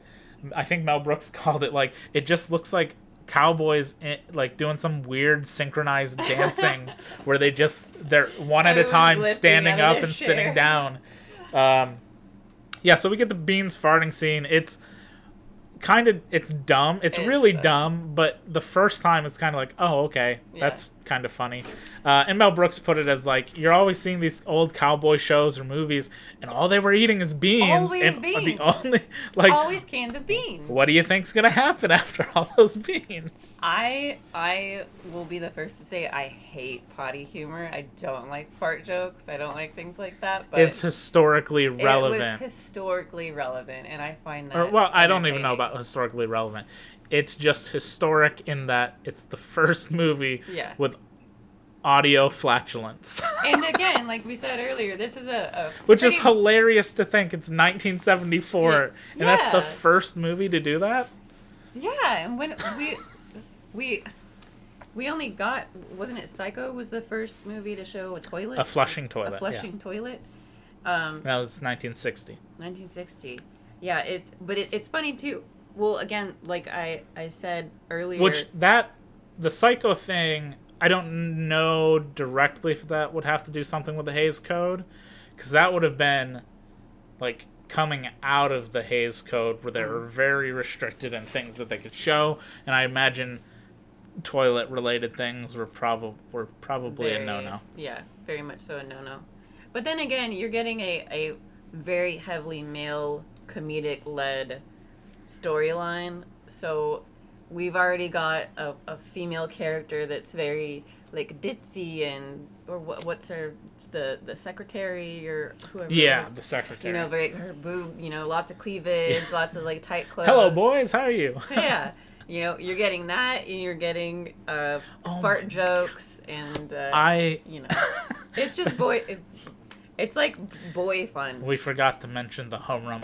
I think Mel Brooks called it like, it just looks like cowboys like doing some weird synchronized dancing where they're one at a time standing up and sitting down. So we get the beans farting scene. It's dumb. It's really dumb, but the first time it's kind of like, oh, okay, that's kind of funny. And Mel Brooks put it as like, you're always seeing these old cowboy shows or movies, and all they were eating is beans. Always and beans. The only always cans of beans. What do you think's gonna happen after all those beans? I will be the first to say I hate potty humor. I don't like fart jokes. I don't like things like that. But It's historically relevant. It was historically relevant, and I find that. I don't even know about historically relevant. It's just historic in that it's the first movie with audio flatulence. And again, like we said earlier, this is a which is hilarious to think it's 1974 and that's the first movie to do that. Yeah, and when we only got, wasn't it Psycho was the first movie to show a toilet? A flushing toilet. A flushing toilet. That was 1960. 1960. Yeah, it's funny too. Well, again, like I said earlier, Which the Psycho thing, I don't know directly if that would have to do something with the Hays Code, because that would have been like coming out of the Hays Code where they were very restricted in things that they could show, and I imagine toilet related things were probably a no-no. Yeah, very much so a no-no. But then again, you're getting very heavily male comedic led storyline. So we've already got a female character that's very like ditzy and or what's her the secretary or whoever. Yeah, it is. the secretary. You know, very her boob. You know, lots of cleavage, lots of like tight clothes. Hello, boys. How are you? Yeah. You know, you're getting that, and you're getting fart jokes, and you know, it's just it's like boy fun. We forgot to mention the harump.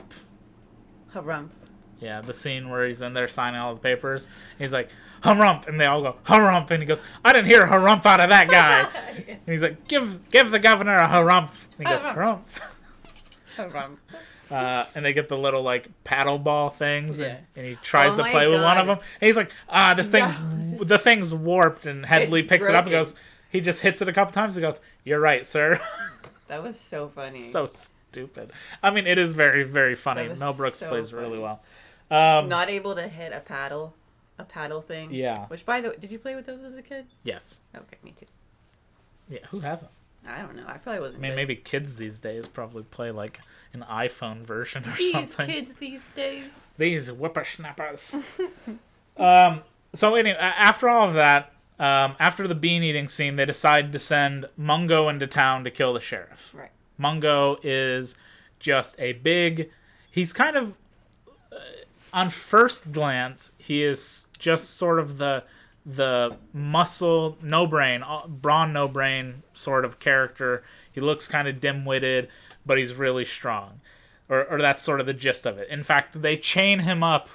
Harumph. Yeah, the scene where he's in there signing all the papers. He's like, harump, and they all go, harump, and he goes, I didn't hear harump out of that guy. And he's like, give the governor a harump. And he goes, harump. Harumph. And they get the little like paddle ball things, Yeah. and he tries Oh to my play with one of God. them. And he's like, the thing's warped, and Headley It's picks it up and broken. goes, he just hits it a couple times and goes, you're right, sir. That was so funny. So stupid. I mean, it is very, very funny. That was Mel Brooks so plays really funny. well. Not able to hit a paddle thing. Yeah. Which, by the way, did you play with those as a kid? Yes. Okay, me too. Yeah, who hasn't? I don't know. I probably wasn't. I mean, good. maybe kids these days probably play like an iPhone version or These something. kids these days. These whippersnappers. So anyway, after all of that, after the bean eating scene, they decide to send Mungo into town to kill the sheriff. Right. Mungo is just a big. He's kind of, on first glance, he is just sort of the muscle, no brain, brawn, no brain sort of character. He looks kind of dim-witted, but he's really strong. Or that's sort of the gist of it. In fact, they chain him up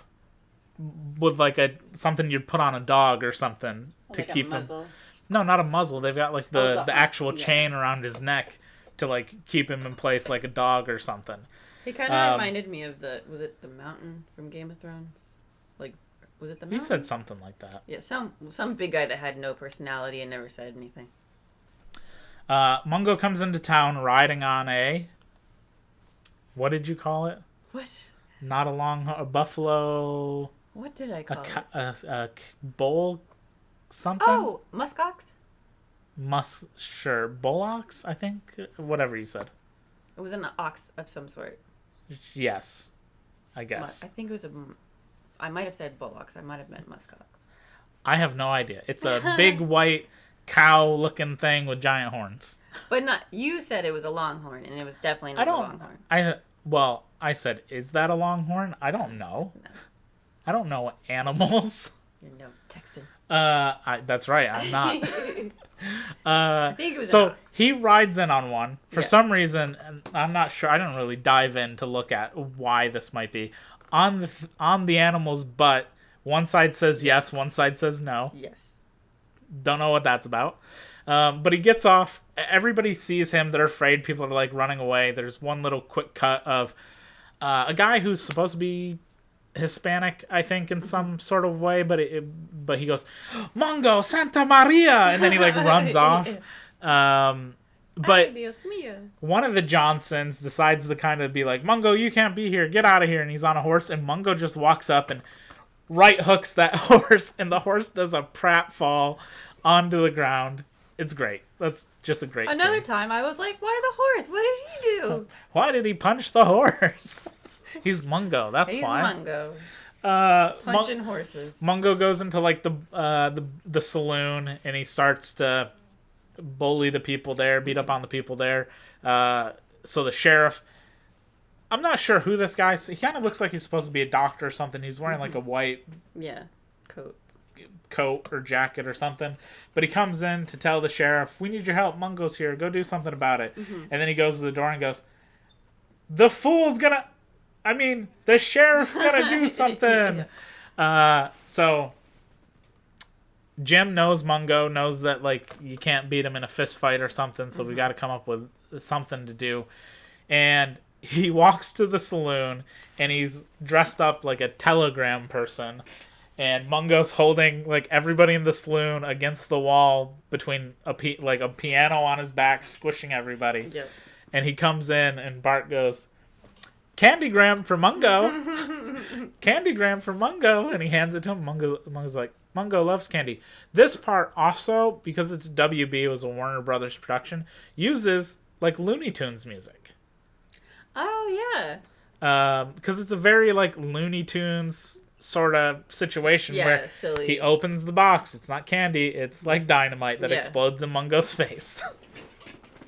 with like something you'd put on a dog or something to Like keep a him. muzzle. No, not a muzzle. They've got like the actual yeah. chain around his neck to like keep him in place like a dog or something. He kind of reminded me of was it the mountain from Game of Thrones? Like, was it the He mountain? said something like that. Yeah, some big guy that had no personality and never said anything. Mungo comes into town riding on what did you call it? What? Not a buffalo, What did I call it? a bull, something. Oh, muskox? Sure, bullocks, I think. Whatever you said. It was an ox of some sort. Yes, I guess. I think it was I might have said bullocks. I might have meant muskox. I have no idea. It's a big white cow-looking thing with giant horns. But not. You said it was a longhorn, and it was definitely not a longhorn. I said, is that a longhorn? I don't know. No. I don't know animals. You're no Texan. That's right. I'm not. I think it was an So ox. he rides in on one for Yeah. some reason, and I'm not sure. I didn't really dive in to look at why this might be on the animal's butt. One side says yes, one side says no. Yes. Don't know what that's about. But he gets off. Everybody sees him. They're afraid. People are like running away. There's one little quick cut of a guy who's supposed to be Hispanic, I think, in some sort of way. But he goes, Mungo, Santa Maria, and then he like runs off. But Ay, Dios mío. one of the Johnsons decides to kind of be like, Mungo, you can't be here. Get out of here. And he's on a horse. And Mungo just walks up and right hooks that horse. And the horse does a pratfall onto the ground. It's great. That's just a great Another scene. time, I was like, "Why the horse? What did he do?" Why did he punch the horse? He's Mungo. That's He's why. Mungo, Mun- punching horses. Mungo goes into like the saloon and he starts to bully the people there, beat up on the people there. So the sheriff, I'm not sure who this guy is. He kind of looks like he's supposed to be a doctor or something. He's wearing like a white Yeah, coat. coat or jacket or something. But he comes in to tell the sheriff, we need your help. Mungo's here. Go do something about it. And then he goes to the door and goes, the sheriff's gonna do something. So Jim knows Mungo, knows that like you can't beat him in a fist fight or something, so we got to come up with something to do. And he walks to the saloon and he's dressed up like a telegram person. And Mungo's holding like everybody in the saloon against the wall between a piano on his back, squishing everybody. Yep. And he comes in and Bart goes, Candygram for Mungo. Candygram for Mungo. And he hands it to him. Mungo's like, Mungo loves candy. This part also, because it's WB, it was a Warner Brothers production, uses like Looney Tunes music. Oh yeah. Because it's a very like Looney Tunes sort of situation Yeah, where silly. he opens the box. It's not candy. It's like dynamite that Yeah. explodes in Mungo's face.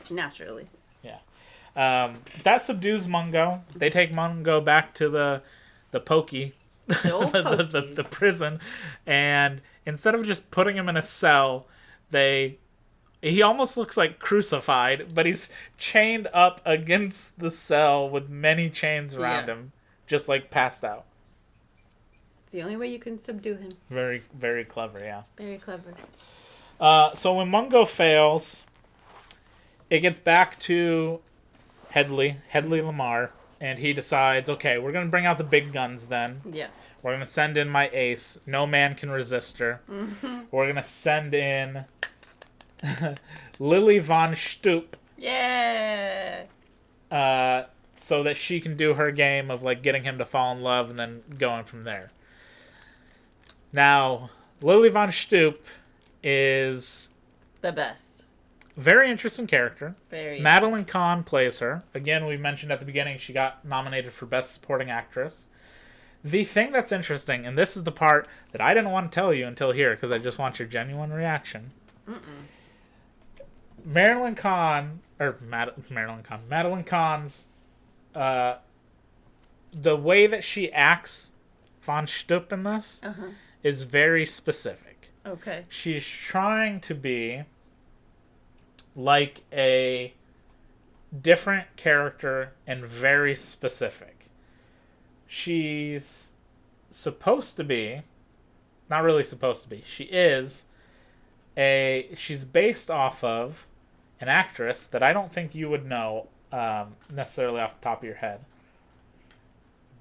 Naturally. Yeah. That subdues Mungo. They take Mungo back to the pokey, The old pokey. the prison, and instead of just putting him in a cell, he almost looks like crucified, but he's chained up against the cell with many chains around Yeah. him, just like passed out. It's the only way you can subdue him. Very, very clever, yeah. Very clever. So when Mungo fails, it gets back to Headley Lamar, and he decides, okay, we're going to bring out the big guns then. Yeah. We're going to send in my ace. No man can resist her. Mm-hmm. We're going to send in Lily von Stoop Yeah. so that she can do her game of like getting him to fall in love and then going from there. Now, Lily von Stoop is The best. a very interesting character. Very. Madeline Kahn plays her. Again, we mentioned at the beginning she got nominated for Best Supporting Actress. The thing that's interesting, and this is the part that I didn't want to tell you until here because I just want your genuine reaction. Madeline Kahn's, the way that she acts von Stoop in this is very specific. Okay. She's trying to be like a different character and very specific. She's supposed to be, not really supposed to be, she's based off of an actress that I don't think you would know necessarily off the top of your head.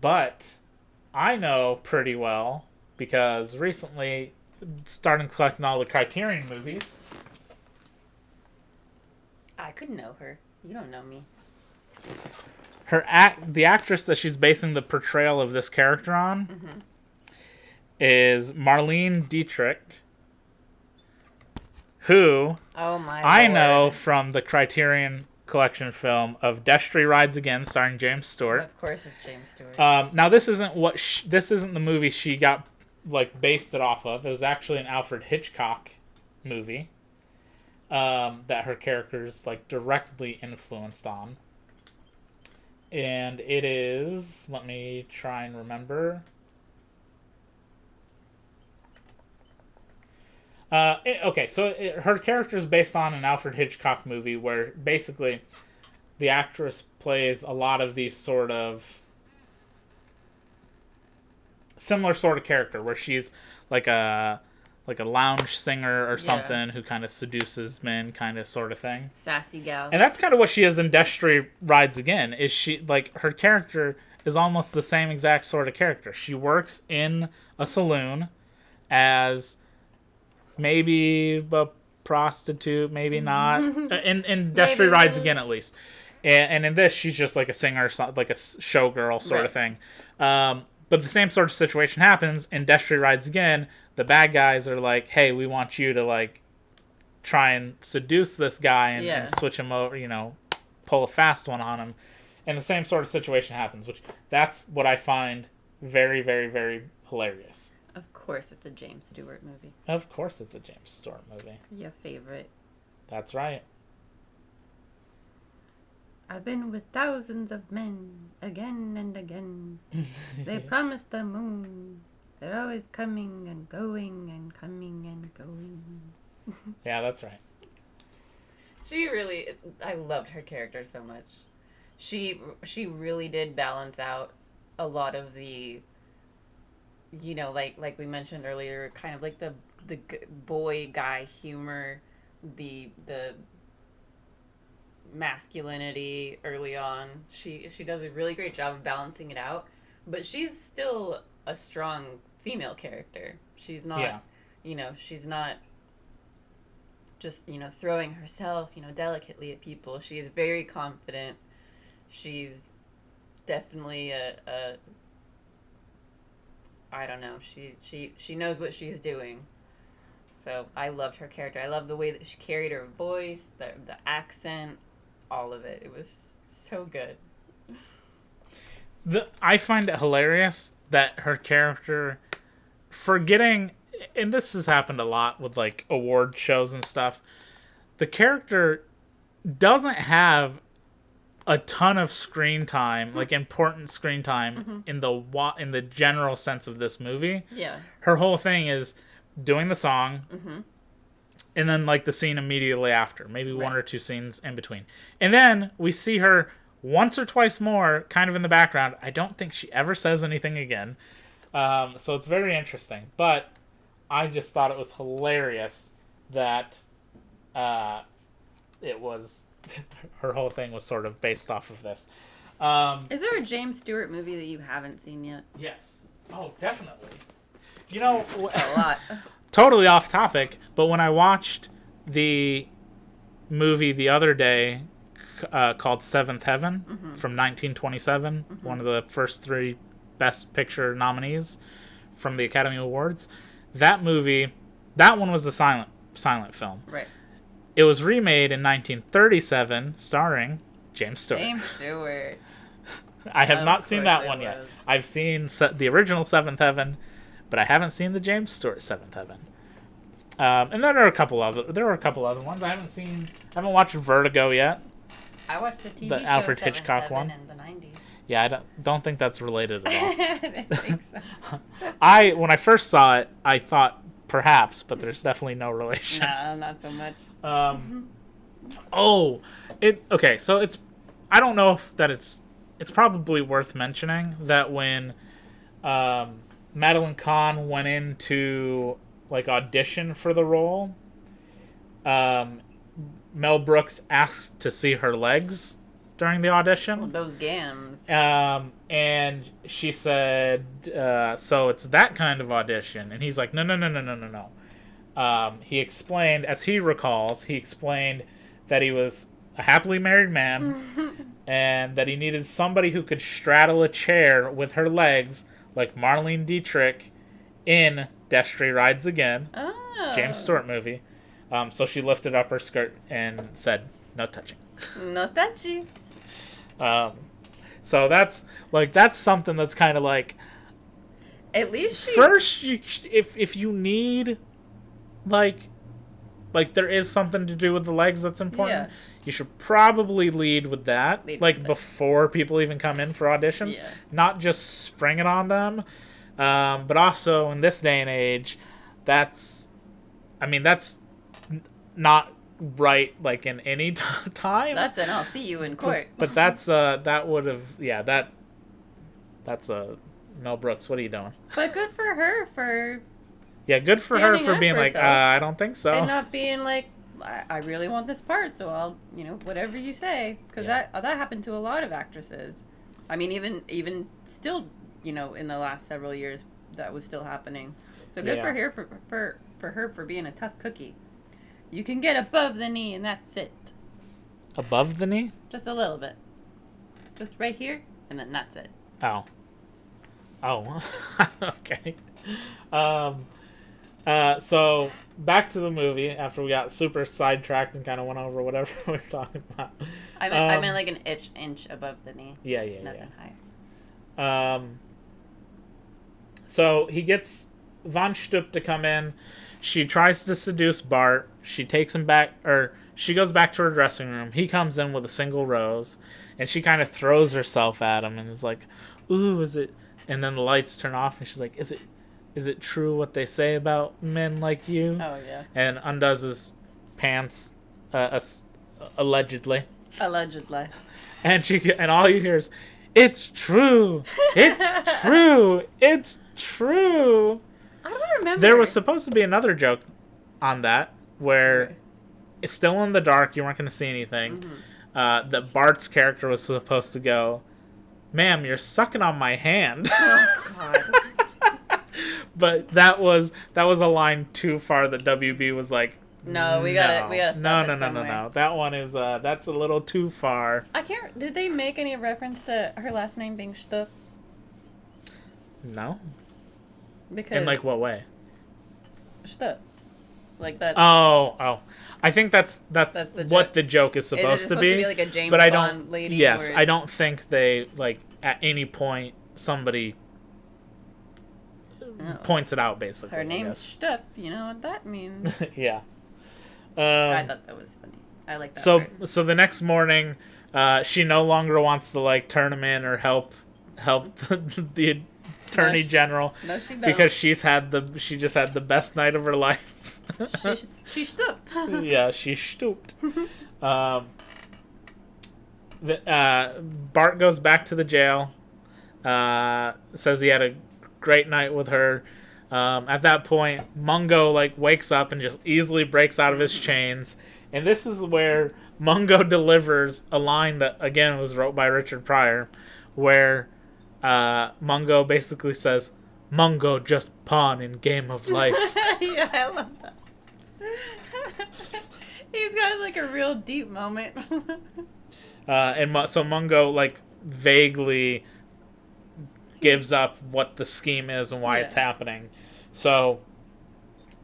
But I know pretty well because recently, starting collecting all the Criterion movies. I could know her. You don't know me. The actress that she's basing the portrayal of this character on is Marlene Dietrich, who Oh my. I Lord. know from the Criterion Collection film of Destry Rides Again, starring James Stewart. Of course, it's James Stewart. Now this isn't this isn't the movie she got like based it off of. It was actually an Alfred Hitchcock movie that her character's like directly influenced on. And it is, let me try and remember. Okay, so her character is based on an Alfred Hitchcock movie where basically the actress plays a lot of these sort of similar sort of character where she's like a lounge singer or something who kind of seduces men, kind of sort of thing. Sassy gal. And that's kind of what she is in Destry Rides Again. Is she like her character is almost the same exact sort of character. She works in a saloon as maybe a prostitute, maybe not. In Destry Rides Again, at least. And in this, she's just like a singer, like a showgirl sort of thing. But the same sort of situation happens in Destry Rides Again. The bad guys are like, hey, we want you to like try and seduce this guy and switch him over, pull a fast one on him. And the same sort of situation happens, which that's what I find very, very, very hilarious. Of course, it's a James Stewart movie. Of course it's a James Stewart movie. Your favorite. That's right. I've been with thousands of men, again and again. They promise the moon. They're always coming and going and coming and going. Yeah, that's right. I loved her character so much. She really did balance out a lot of the, like we mentioned earlier, kind of like the boy guy humor, the masculinity early on. She does a really great job of balancing it out, but she's still a strong female character. She's not, she's not just, throwing herself, delicately at people. She is very confident. She's definitely I don't know. She knows what she's doing. So I loved her character. I love the way that she carried her voice, the accent, all of it. It was so good. I find it hilarious that her character, forgetting, and this has happened a lot with like award shows and stuff, the character doesn't have a ton of screen time, like important screen time in the general sense of this movie. Yeah. Her whole thing is doing the song, and then like the scene immediately after, maybe one or two scenes in between, and then we see her once or twice more, kind of in the background. I don't think she ever says anything again, so it's very interesting. But I just thought it was hilarious that it was her whole thing was sort of based off of this. Is there a James Stewart movie that you haven't seen yet? Yes. Oh, definitely. You know, A lot. totally off topic, but when I watched the movie the other day called Seventh Heaven from 1927, one of the first 3 Best Picture nominees from the Academy Awards, that one was a silent film. Right. It was remade in 1937, starring James Stewart. James Stewart. I have Of not seen course that it one yet. was. I've seen the original Seventh Heaven, but I haven't seen the James Stewart Seventh Heaven. And there were a couple other ones. I haven't watched Vertigo yet. I watched the TV The show Alfred Seventh Hitchcock Heaven one? in the 90s. Yeah, I don't think that's related at all. I think so. When I first saw it, I thought perhaps, but there's definitely no relation. No, not so much. Okay, so I don't know if that it's probably worth mentioning that when Madeline Kahn went in to like audition for the role, Mel Brooks asked to see her legs during the audition. Those gams. And she said, so it's that kind of audition. And he's like, no. He explained, as he recalls, that he was a happily married man and that he needed somebody who could straddle a chair with her legs like Marlene Dietrich in Destry Rides Again, Oh. James Stewart movie. So she lifted up her skirt and said, no touching. No touchy. So that's something that's kind of like, At least she... first, if you need, like there is something to do with the legs that's important, Yeah. you should probably lead with that, Lead like with it. before people even come in for auditions, Yeah. not just spring it on them. But also in this day and age, that's not right, like in any time. That's an I'll see you in court. But that's that's Mel Brooks. What are you doing? But good for her for Yeah, good for her Standing for up being for like, herself. I don't think so. and not being like, I really want this part, so I'll, whatever you say. Because Yeah. that happened to a lot of actresses. I mean, even still, in the last several years, that was still happening. So good Yeah. for her for her for being a tough cookie. You can get above the knee, and that's it. Above the knee? Just a little bit. Just right here, and then that's it. Oh. Okay. So back to the movie after we got super sidetracked and kind of went over whatever we were talking about. I meant like an inch above the knee. Yeah. Nothing higher. So he gets Von Stupp to come in. She tries to seduce Bart. She takes him back, or she goes back to her dressing room. He comes in with a single rose, and she kind of throws herself at him and is like, "Ooh, is it?" And then the lights turn off, and she's like, "Is it true what they say about men like you?" Oh yeah. And undoes his pants, allegedly. Allegedly. And all you hear is, "It's true. It's true. It's true." I don't remember. There was supposed to be another joke on that where it's still in the dark. You weren't going to see anything. That Bart's character was supposed to go, "Ma'am, you're sucking on my hand." Oh God. But that was a line too far that WB was like, No, we gotta stop it no. somewhere. That one is that's a little too far. I can't. Did they make any reference to her last name being Stupp? No. Because In like what way? Stupp. Like that's Oh. I think that's the what joke. the joke is Is it supposed to be. like a James but I Bond don't. lady? Yes, where I it's- don't think they like at any point somebody points it out. Basically, Her I name's guess. Stup. You know what that means? Yeah. I thought that was funny. I like that. So part. so the next morning, she no longer wants to like turn him in or help the attorney No, general no, she don't. because she just had the best night of her life. she stooped. Yeah, she stooped. Bart goes back to the jail. Says he had a great night with her. At that point, Mungo like wakes up and just easily breaks out of his chains. And this is where Mungo delivers a line that again was wrote by Richard Pryor, where Mungo basically says, "Mungo just pawn in game of life." Yeah, I love that. He's got like a real deep moment. So Mungo like vaguely gives up what the scheme is and why it's happening. So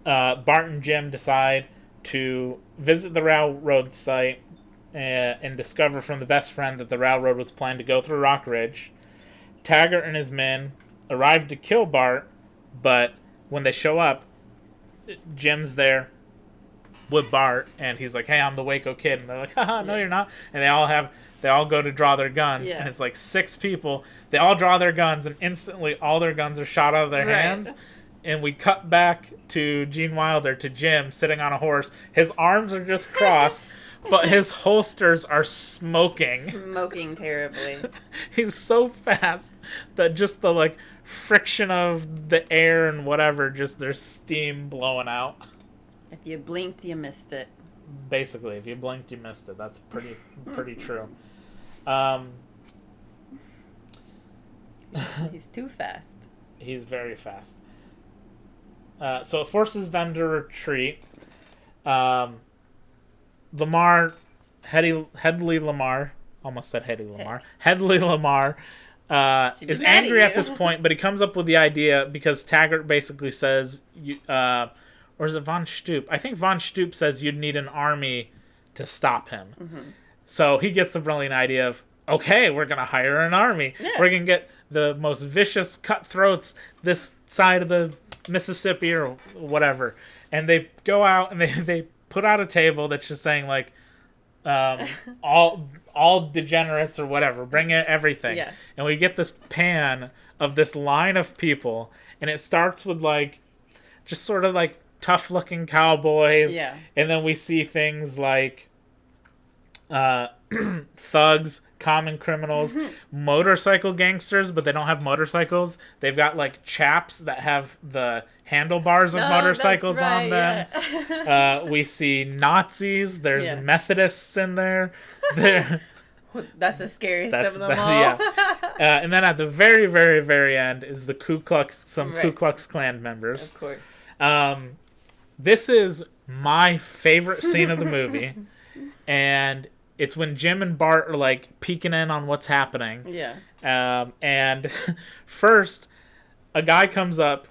Bart and Jim decide to visit the railroad site and discover from the best friend that the railroad was planned to go through Rock Ridge. Taggart and his men arrive to kill Bart, but when they show up, Jim's there with Bart, and he's like, "Hey, I'm the Waco Kid," and they're like, "Haha, no, you're not." And they all go to draw their guns, and it's like 6 people. They all draw their guns, and instantly all their guns are shot out of their hands. And we cut back to Gene Wilder, to Jim sitting on a horse. His arms are just crossed, but his holsters are smoking. Smoking terribly. He's so fast that just the like friction of the air and whatever, just there's steam blowing out. If you blinked, you missed it. Basically, if you blinked, you missed it. That's pretty true. He's too fast. He's very fast. So it forces them to retreat. Lamar, Headley Lamar, almost said Headley Lamar. Headley Lamar is mad angry at at you. this point, but he comes up with the idea because Taggart basically says, or is it Von Stoop? I think Von Stoop says you'd need an army to stop him. Mm-hmm. So he gets the brilliant idea of, okay, we're going to hire an army. Yeah. We're going to get the most vicious cutthroats this side of the Mississippi or whatever. And they go out and they put out a table that's just saying like, all degenerates or whatever, bring in everything. Yeah. And we get this pan of this line of people, and it starts with like, just sort of like tough looking cowboys. Yeah. And then we see things like thugs, common criminals, motorcycle gangsters, but they don't have motorcycles. They've got like chaps that have the handlebars of Oh, motorcycles that's right, on them. yeah. We see Nazis. There's Yeah. Methodists in there. There. That's the scariest That's of them all. yeah. And then at the very, very, very end is the Ku Klux Right. Klan members. Of course. This is my favorite scene of the movie, and it's when Jim and Bart are like peeking in on what's happening. Yeah. And first, a guy comes up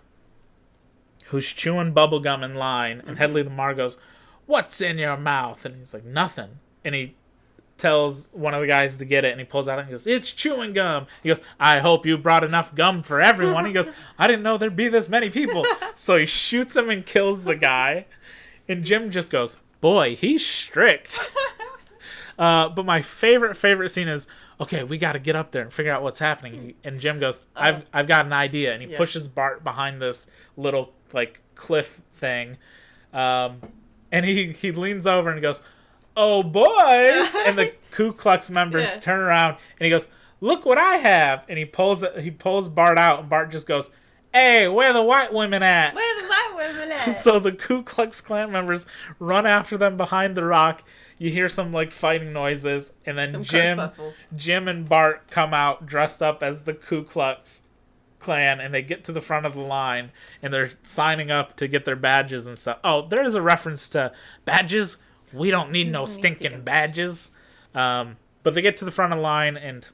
who's chewing bubblegum in line, and Headley Lamar goes, "What's in your mouth?" And he's like, "Nothing." And he tells one of the guys to get it, and he pulls out and he goes, "It's chewing gum." He goes, "I hope you brought enough gum for everyone." He goes, "I didn't know there'd be this many people." So he shoots him and kills the guy. And Jim just goes, "Boy, he's strict." But my favorite scene is, okay, we got to get up there and figure out what's happening. And Jim goes, I've got an idea. And he pushes Bart behind this little like cliff thing. And he leans over and he goes, "Oh, boys." And the Ku Klux members turn around and he goes, "Look what I have." And he pulls Bart out, and Bart just goes, "Hey, where the white women at?" Where the white women at? So the Ku Klux Klan members run after them behind the rock. You hear some like fighting noises, and then Some kerfuffle. Jim and Bart come out dressed up as the Ku Klux Klan, and they get to the front of the line, and they're signing up to get their badges and stuff. Oh, there is a reference to badges. We don't need no stinking badges. But they get to the front of the line, and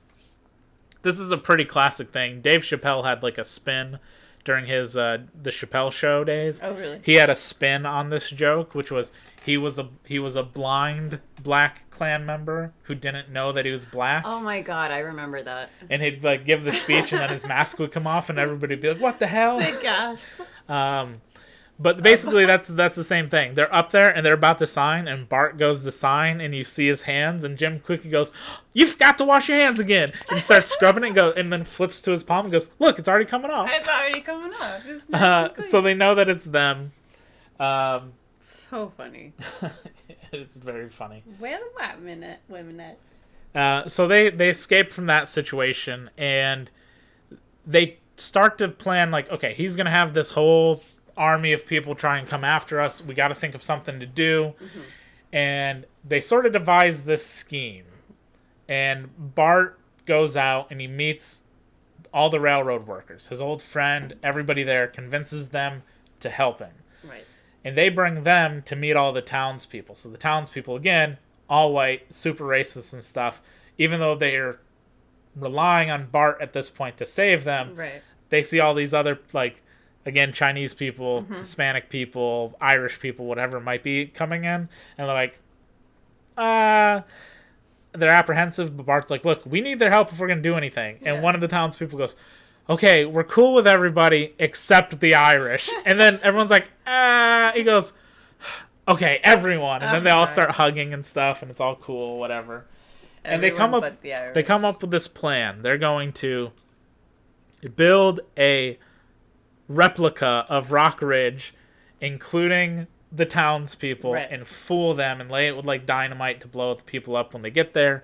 this is a pretty classic thing. Dave Chappelle had like a spin during his the Chappelle Show days. Oh, really? He had a spin on this joke, which was he was a blind black Klan member who didn't know that he was black. Oh my god, I remember that. And he'd like give the speech, and then his mask would come off, and everybody'd be like, "What the hell?" Gasp. But basically, that's the same thing. They're up there and they're about to sign, and Bart goes to sign, and you see his hands, and Jim quickly goes, "You forgot to wash your hands again!" And he starts scrubbing it, and then flips to his palm and goes, "Look, it's already coming off." It's already coming off. So they know that it's them. So funny. It's very funny. Where the white women at? So they escape from that situation, and they start to plan, like, okay, he's gonna have this whole army of people try and come after us. We got to think of something to do. And they sort of devise this scheme, and Bart goes out and he meets all the railroad workers, his old friend, everybody there, convinces them to help him. Right. And they bring them to meet all the townspeople. So the townspeople, again, all white, super racist and stuff, even though they're relying on Bart at this point to save them, Right. they see all these other, like, again, Chinese people, Hispanic people, Irish people, whatever it might be, coming in, and they're like, they're apprehensive, but Bart's like, look, we need their help if we're going to do anything. Yeah. And one of the townspeople goes, okay, we're cool with everybody except the Irish. And then everyone's like, he goes, okay, everyone. And then they all start hugging and stuff, and it's all cool, whatever. And they come up with this plan. They're going to build a replica of Rock Ridge, including the townspeople, right, and fool them and lay it with like dynamite to blow the people up when they get there.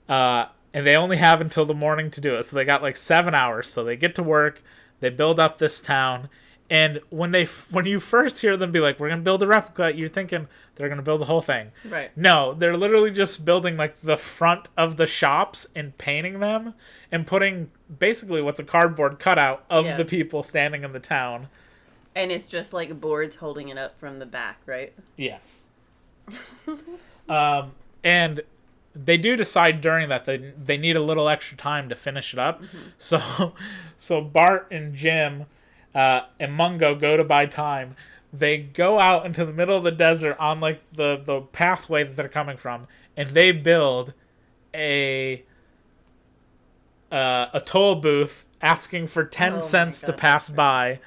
And they only have until the morning to do it, so they got like 7 hours. So they get to work, they build up this town, and when you first hear them be like, "We're gonna build a replica," you're thinking they're gonna build the whole thing. Right. No, they're literally just building like the front of the shops and painting them and putting basically what's a cardboard cutout of the people standing in the town. And it's just like boards holding it up from the back, right? Yes. And they do decide during that they need a little extra time to finish it up. So Bart and Jim and Mungo go to buy time. They go out into the middle of the desert on like the pathway that they're coming from, and they build a toll booth asking for 10 cents to pass by.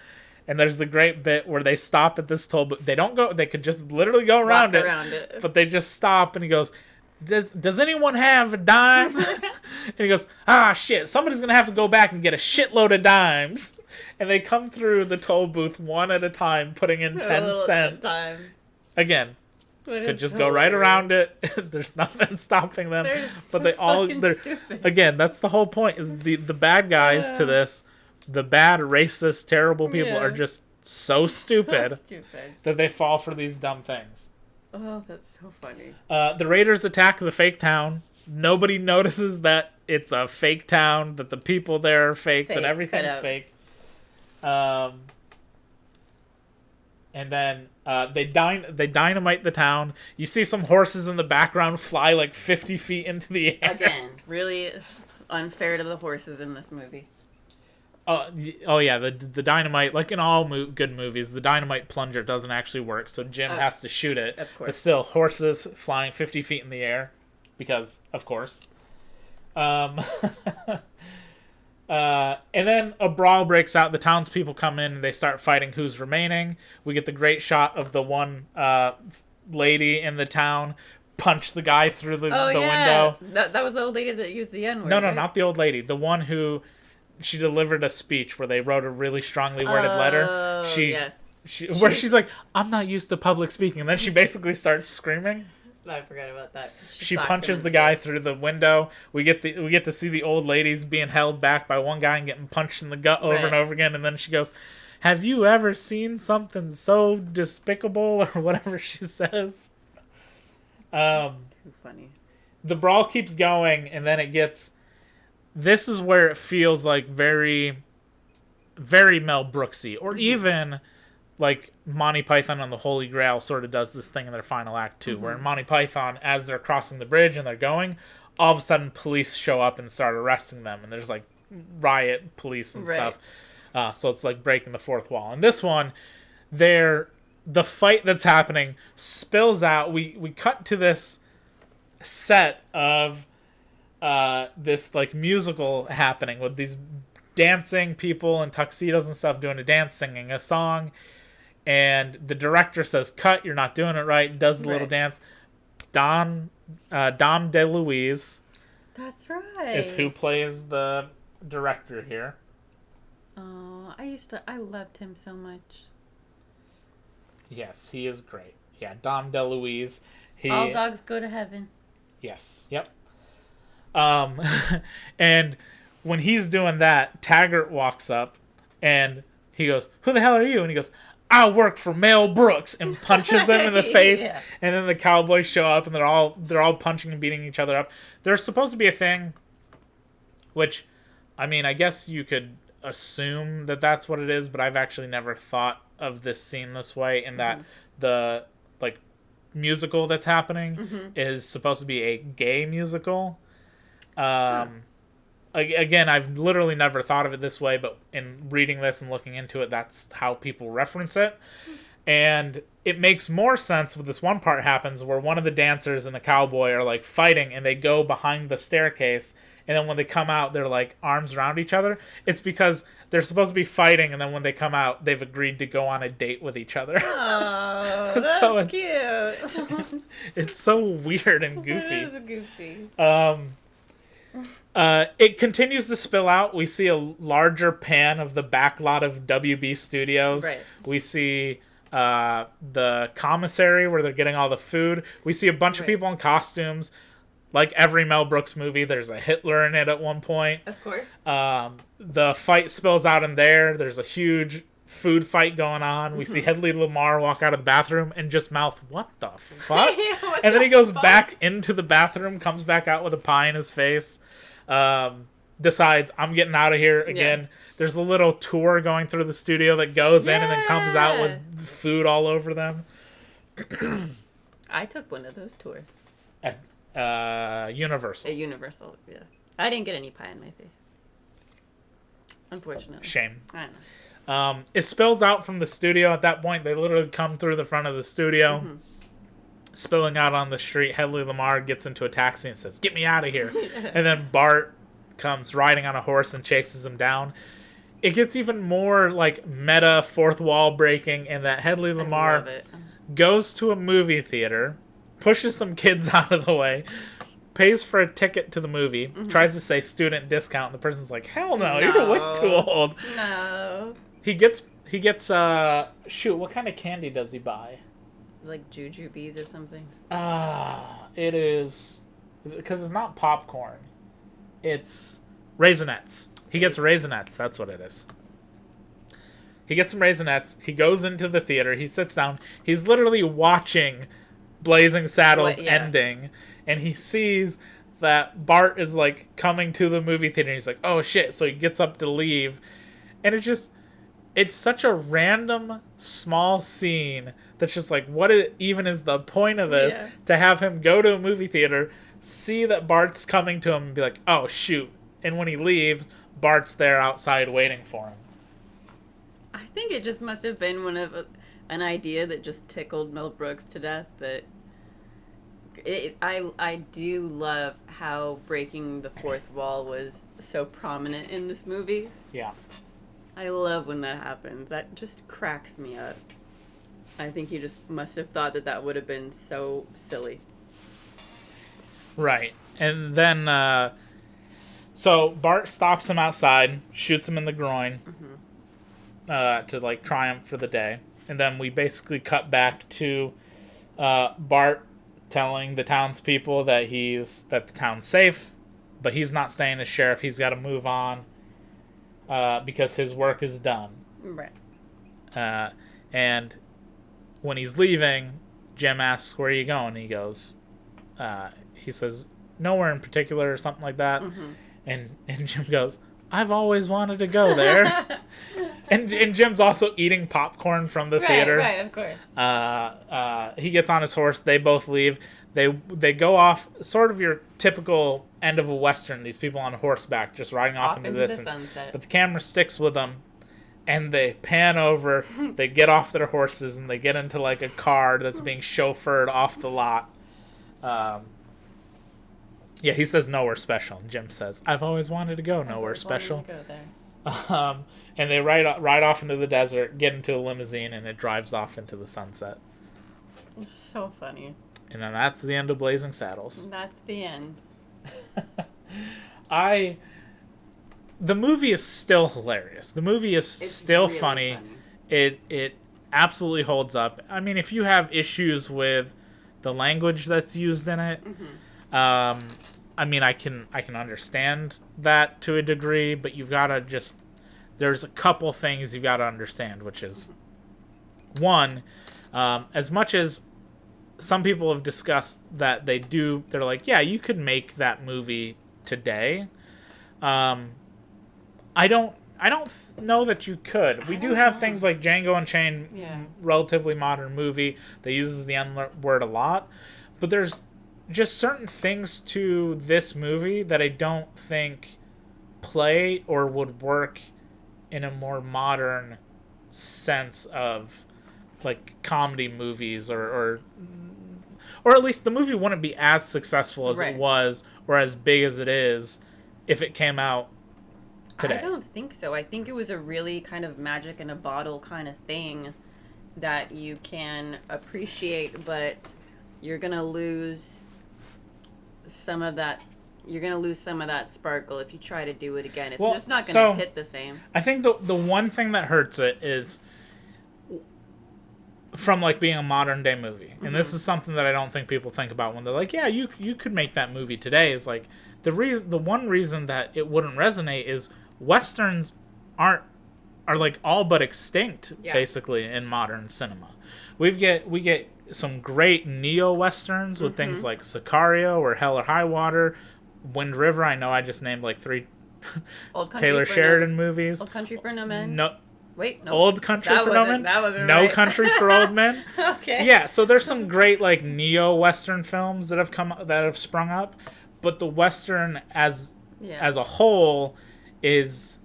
And there's the great bit where they stop at this toll booth. They don't go. They could just literally go around it, but they just stop. And he goes, "Does anyone have a dime?" And he goes, "Ah, shit! Somebody's gonna have to go back and get a shitload of dimes." And they come through the toll booth one at a time, putting in 10 cents. Again, could just go right around it. There's nothing stopping them. But they all, again, that's the whole point. Is the bad guys to this. The bad, racist, terrible people are just so stupid that they fall for these dumb things. Oh, that's so funny. The Raiders attack the fake town. Nobody notices that it's a fake town, that the people there are fake, that everything's fake. And then they dynamite the town. You see some horses in the background fly like 50 feet into the air. Again, really unfair to the horses in this movie. Oh yeah, the dynamite, like in all good movies, the dynamite plunger doesn't actually work, so Jim has to shoot it. Of course. But still, horses flying 50 feet in the air, because, of course. And then a brawl breaks out. The townspeople come in, and they start fighting who's remaining. We get the great shot of the one lady in the town punch the guy through the window. That was the old lady that used the N-word, No, right? not the old lady. The one who... She delivered a speech where they wrote a really strongly worded letter. Where she's like, "I'm not used to public speaking," and then she basically starts screaming. I forgot about that. She punches the guy through the window. We get to see the old ladies being held back by one guy and getting punched in the gut over and over again. And then she goes, "Have you ever seen something so despicable?" or whatever she says. Too funny. The brawl keeps going, and then it gets. This is where it feels like very, very Mel Brooksy, or even like Monty Python and the Holy Grail sort of does this thing in their final act too, where in Monty Python, as they're crossing the bridge and they're going, all of a sudden police show up and start arresting them, and there's like riot police and stuff. So it's like breaking the fourth wall. In this one, the fight that's happening spills out. We cut to this set of this like musical happening with these dancing people in tuxedos and stuff doing a dance, singing a song, and the director says, "Cut! You're not doing it right." Does the little dance. Dom DeLuise That's right. is who plays the director here. Oh, I loved him so much. Yes, he is great. Yeah, Dom DeLuise. All dogs go to heaven. Yes. Yep. And when he's doing that, Taggart walks up and he goes, "Who the hell are you?" And he goes, "I work for Mel Brooks," and punches him in the face. Yeah. And then the cowboys show up and they're all punching and beating each other up. There's supposed to be a thing, which, I mean, I guess you could assume that that's what it is, but I've actually never thought of this scene this way, in that the like musical that's happening is supposed to be a gay musical. Again, I've literally never thought of it this way, but in reading this and looking into it, that's how people reference it. And it makes more sense when this one part happens where one of the dancers and the cowboy are like fighting and they go behind the staircase, and then when they come out, they're like arms around each other. It's because they're supposed to be fighting, and then when they come out, they've agreed to go on a date with each other. Oh, that's So cute. It's so weird and goofy. It is goofy. It continues to spill out. We see a larger pan of the back lot of WB Studios. Right. We see the commissary where they're getting all the food. We see a bunch of people in costumes. Like every Mel Brooks movie, there's a Hitler in it at one point. Of course. The fight spills out in there. There's a huge food fight going on. We see Hedley Lamar walk out of the bathroom and just mouth, "What the fuck?" Yeah, what and then he the goes fuck? back into the bathroom, comes back out with a pie in his face. Decides, "I'm getting out of here again." Yeah. There's a little tour going through the studio that goes in and then comes out with food all over them. I took one of those tours At Universal. at Universal. Yeah, I didn't get any pie in my face. Unfortunately. Shame. I don't know. It spills out from the studio at that point. They literally come through the front of the studio, spilling out on the street. Hedley Lamar gets into a taxi and says, "Get me out of here." And then Bart comes riding on a horse and chases him down. It gets even more like meta fourth wall breaking in that Hedley I Lamar love it. goes to a movie theater, pushes some kids out of the way, pays for a ticket to the movie, tries to say student discount, and the person's like, "Hell no, you're way too old." No. He gets shoot, what kind of candy does he buy? It's like jujubes or something. It is, because it's not popcorn. It's Raisinets. He gets Raisinets, that's what it is. He gets some Raisinets, he goes into the theater, he sits down, he's literally watching Blazing Saddles ending, and he sees that Bart is like coming to the movie theater, and he's like, "Oh shit," so he gets up to leave, and it's such a random small scene that's just like, even is the point of this? Yeah. To have him go to a movie theater, see that Bart's coming to him, and be like, "Oh shoot," and when he leaves, Bart's there outside waiting for him. I think it just must have been an idea that just tickled Mel Brooks to death. That I do love how breaking the fourth wall was so prominent in this movie. Yeah. I love when that happens. That just cracks me up. I think you just must have thought that would have been so silly. Right. And then, so Bart stops him outside, shoots him in the groin, to like triumph for the day. And then we basically cut back to Bart telling the townspeople that the town's safe, but he's not staying as sheriff. He's got to move on because his work is done. Right. And when he's leaving, Jim asks, "Where are you going?" He goes, he says, "Nowhere in particular," or something like that. And Jim goes, "I've always wanted to go there." and Jim's also eating popcorn from the theater. Right, of course. He gets on his horse. They both leave. They go off, sort of your typical end of a Western. These people on horseback just riding off into the distance. sunset. But the camera sticks with them and they pan over, they get off their horses, and they get into like a car that's being chauffeured off the lot. Yeah, he says nowhere special, and Jim says, I've always wanted to go nowhere special. And they ride off into the desert, get into a limousine, and it drives off into the sunset. It's so funny. And then that's the end of Blazing Saddles. That's the end. The movie is still hilarious. The movie is still really funny. It absolutely holds up. I mean, if you have issues with the language that's used in it, I mean, I can understand that to a degree, but you've got to just... There's a couple things you've got to understand, which is, one, as much as some people have discussed that they're like, yeah, you could make that movie today. I don't know that you could. We do have things like Django Unchained, relatively modern movie that uses the N-word a lot, but there's just certain things to this movie that I don't think play or would work in a more modern sense of like comedy movies, or at least the movie wouldn't be as successful as it was or as big as it is if it came out today. I don't think so. I think it was a really kind of magic in a bottle kind of thing that you can appreciate, but you're gonna lose some of that. You're gonna lose some of that sparkle if you try to do it again. It's just not gonna hit the same. I think the one thing that hurts it is from like being a modern day movie, and this is something that I don't think people think about when they're like, yeah, you could make that movie today. Is like the one reason that it wouldn't resonate is westerns are like all but extinct basically in modern cinema. We get some great neo westerns with things like Sicario or Hell or High Water, Wind River. I know I just named like 3 Taylor Sheridan movies. Old Country for No Men. No. Wait, no. Old Country for No Men. That wasn't No right. Country for Old Men. Okay. Yeah, so there's some great like neo western films that have sprung up, but the western as a whole is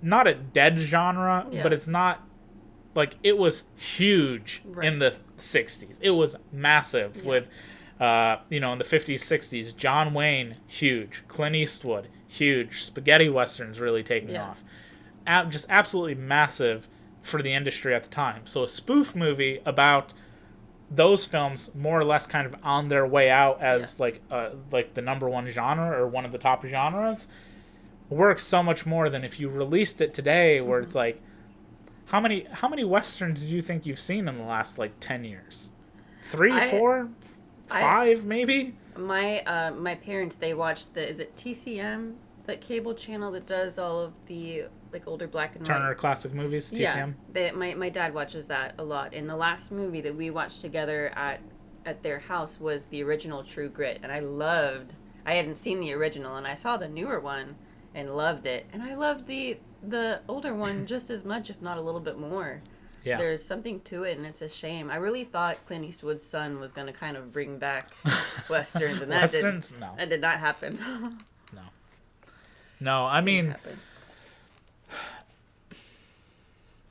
not a dead genre, but it's not like it was huge in the 60s. It was massive with in the 50s, 60s, John Wayne, huge. Clint Eastwood, huge. Spaghetti westerns really taking off. Just absolutely massive for the industry at the time. So a spoof movie about those films, more or less kind of on their way out as like the number one genre or one of the top genres, works so much more than if you released it today, where it's like, how many westerns do you think you've seen in the last like 10 years? 3, 4, 5 maybe? My parents, they watched is it TCM, that cable channel that does all of the like older black and white Turner Classic Movies, TCM. Yeah, my dad watches that a lot. And the last movie that we watched together at their house was the original True Grit, and I hadn't seen the original, and I saw the newer one and loved it, and I loved the older one just as much, if not a little bit more. Yeah. There's something to it, and it's a shame. I really thought Clint Eastwood's son was going to kind of bring back westerns, and that did not happen. No, I mean,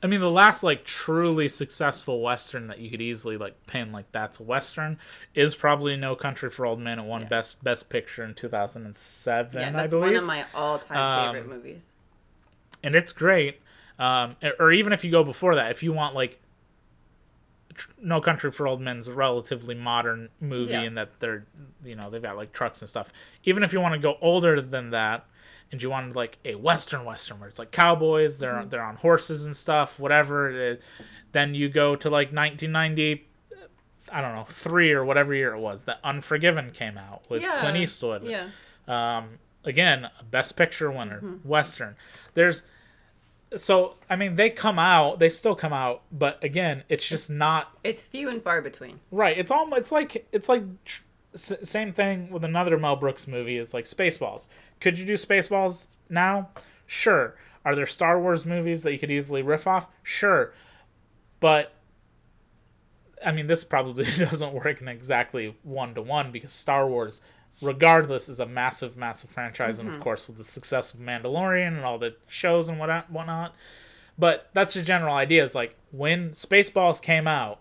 the last like truly successful western that you could easily like pin like that's a western is probably No Country for Old Men. It won best picture in 2007. Yeah, that's I believe. One of my all-time favorite movies. And it's great. Or even if you go before that, if you want like No Country for Old Men's a relatively modern movie in that they've got like trucks and stuff. Even if you want to go older than that, and you wanted like a western where it's like cowboys, they're on horses and stuff, whatever. Then you go to like 1990, I don't know, 3 or whatever year it was that Unforgiven came out with Clint Eastwood. Yeah. Again, a Best Picture winner, western. They still come out, but again, it's just not. It's few and far between. Right. It's like same thing with another Mel Brooks movie is like Spaceballs. Could you do Spaceballs now? Sure. Are there Star Wars movies that you could easily riff off? Sure. But this probably doesn't work in exactly 1-to-1 because Star Wars regardless, is a massive, massive franchise, and of course with the success of Mandalorian and all the shows and whatnot. But that's the general idea. Is like when Spaceballs came out,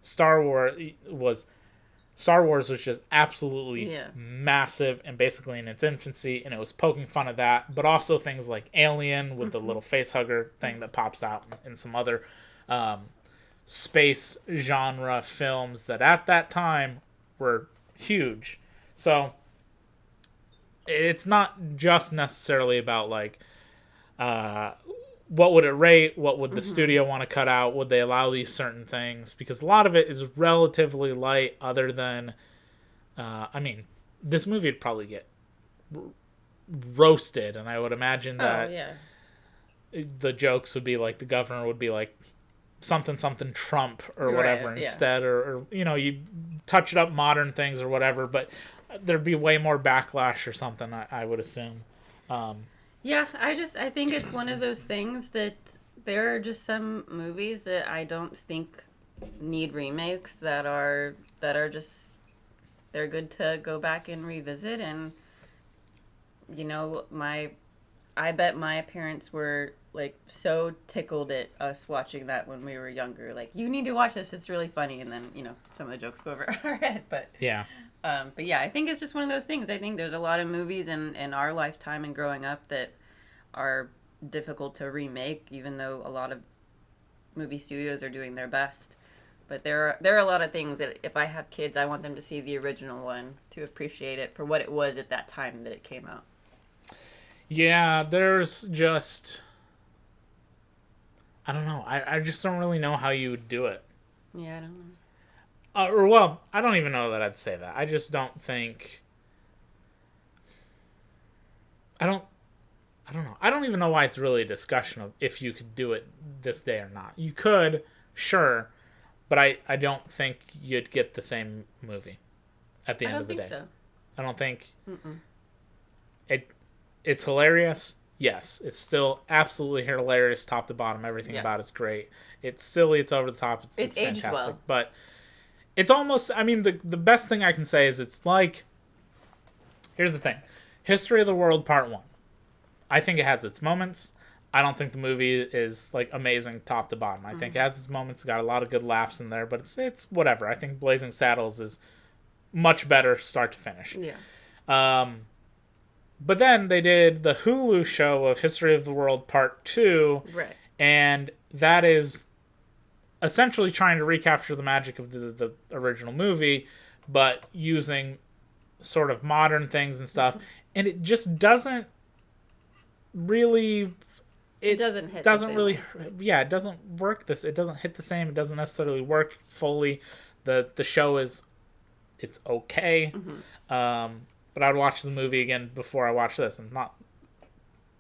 Star Wars was just absolutely massive and basically in its infancy, and it was poking fun at that, but also things like Alien with the little face hugger thing that pops out, and some other space genre films that at that time were huge. So it's not just necessarily about like what would it rate, what would the studio want to cut out, would they allow these certain things, because a lot of it is relatively light, other than I mean, this movie would probably get roasted, and I would imagine that the jokes would be like the governor would be like something Trump or whatever instead, or you know, you touch it up modern things or whatever, but there'd be way more backlash or something, I would assume. Yeah, I think it's one of those things that there are just some movies that I don't think need remakes, that are just, they're good to go back and revisit. And you know, I bet my parents were like so tickled at us watching that when we were younger. Like, you need to watch this, it's really funny. And then, you know, some of the jokes go over our head, but yeah, I think it's just one of those things. I think there's a lot of movies in our lifetime and growing up that are difficult to remake, even though a lot of movie studios are doing their best. But there are a lot of things that if I have kids, I want them to see the original one to appreciate it for what it was at that time that it came out. Yeah, there's just, I don't know. I just don't really know how you would do it. Yeah, I don't know. Or, well, I don't even know that I'd say that. I just don't think... I don't know. I don't even know why it's really a discussion of if you could do it this day or not. You could, sure, but I don't think you'd get the same movie at the end of the day. I don't think so. I don't think... It's hilarious. Yes, it's still absolutely hilarious, top to bottom. Everything about it's great. It's silly. It's over the top. It's aged fantastic. Well. But it's almost, I mean, the best thing I can say is it's like, here's the thing. History of the World Part 1. I think it has its moments. I don't think the movie is like amazing top to bottom. I think it has its moments. It's got a lot of good laughs in there, but it's whatever. I think Blazing Saddles is much better start to finish. Yeah. But then they did the Hulu show of History of the World Part 2. Right. And that is essentially trying to recapture the magic of the original movie, but using sort of modern things and stuff. And it just doesn't really... It doesn't hit doesn't really way. Yeah, it doesn't work this. It doesn't hit the same. It doesn't necessarily work fully. The show is... It's okay. But I would watch the movie again before I watch this. And not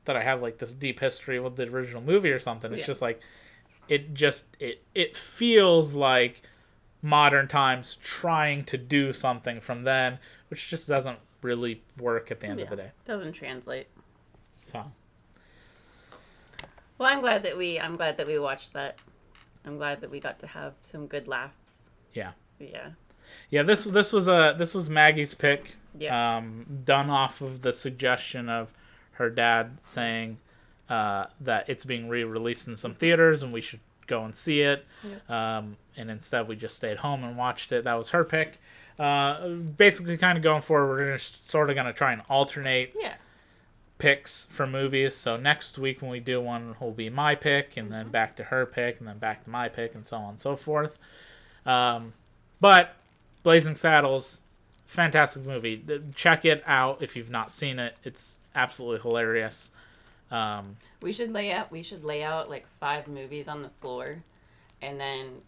that I have like this deep history with the original movie or something. It's just like it feels like modern times trying to do something from then, which just doesn't really work at the end of the day. Doesn't translate. So. Well, I'm glad that we watched that. I'm glad that we got to have some good laughs. Yeah. Yeah. Yeah, this was Maggie's pick. Yeah. Done off of the suggestion of her dad saying that it's being re-released in some theaters and we should go and see it. Yeah. And instead we just stayed home and watched it. That was her pick. Basically, kind of going forward, we're sort of going to try and alternate picks for movies. So next week when we do one, will be my pick, and then back to her pick, and then back to my pick, and so on and so forth. But Blazing Saddles, fantastic movie. Check it out if you've not seen it. It's absolutely hilarious. We should lay out like 5 movies on the floor, and then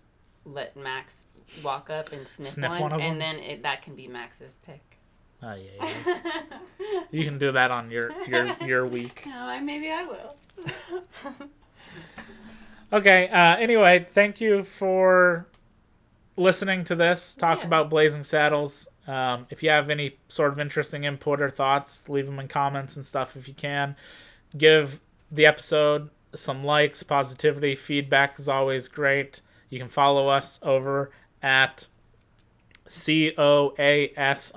let Max walk up and sniff one of them, and then that can be Max's pick. Oh yeah. You can do that on your week. No, maybe I will. Okay. Anyway, thank you for listening to this talk about Blazing Saddles. If you have any sort of interesting input or thoughts, leave them in comments and stuff if you can. Give the episode some likes, positivity, feedback is always great. You can follow us over at COAS_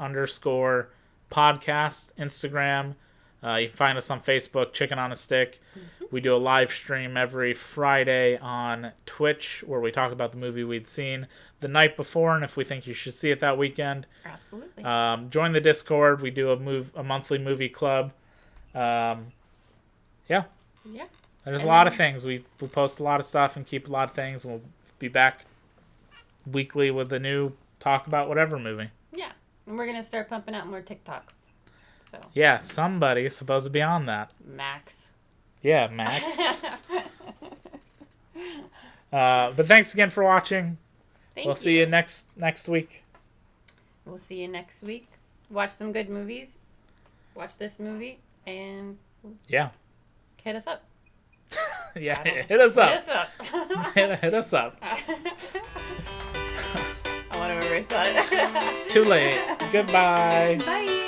Podcast, Instagram. You can find us on Facebook, Chicken on a Stick. We do a live stream every Friday on Twitch where we talk about the movie we'd seen the night before and if we think you should see it that weekend. Absolutely. Join the Discord. We do a monthly movie club. Yeah. Yeah. There's a lot of things. We post a lot of stuff and keep a lot of things. And we'll be back weekly with a new talk about whatever movie. Yeah. And we're going to start pumping out more TikToks. So. Yeah, somebody's supposed to be on that. Max. Yeah, Max. But thanks again for watching. We'll see you next week. We'll see you next week. Watch some good movies. Watch this movie. And Yeah. hit us up. Yeah, hit us up. Hit us up. Hit us up. I want to reverse that. Too late. Goodbye. Bye.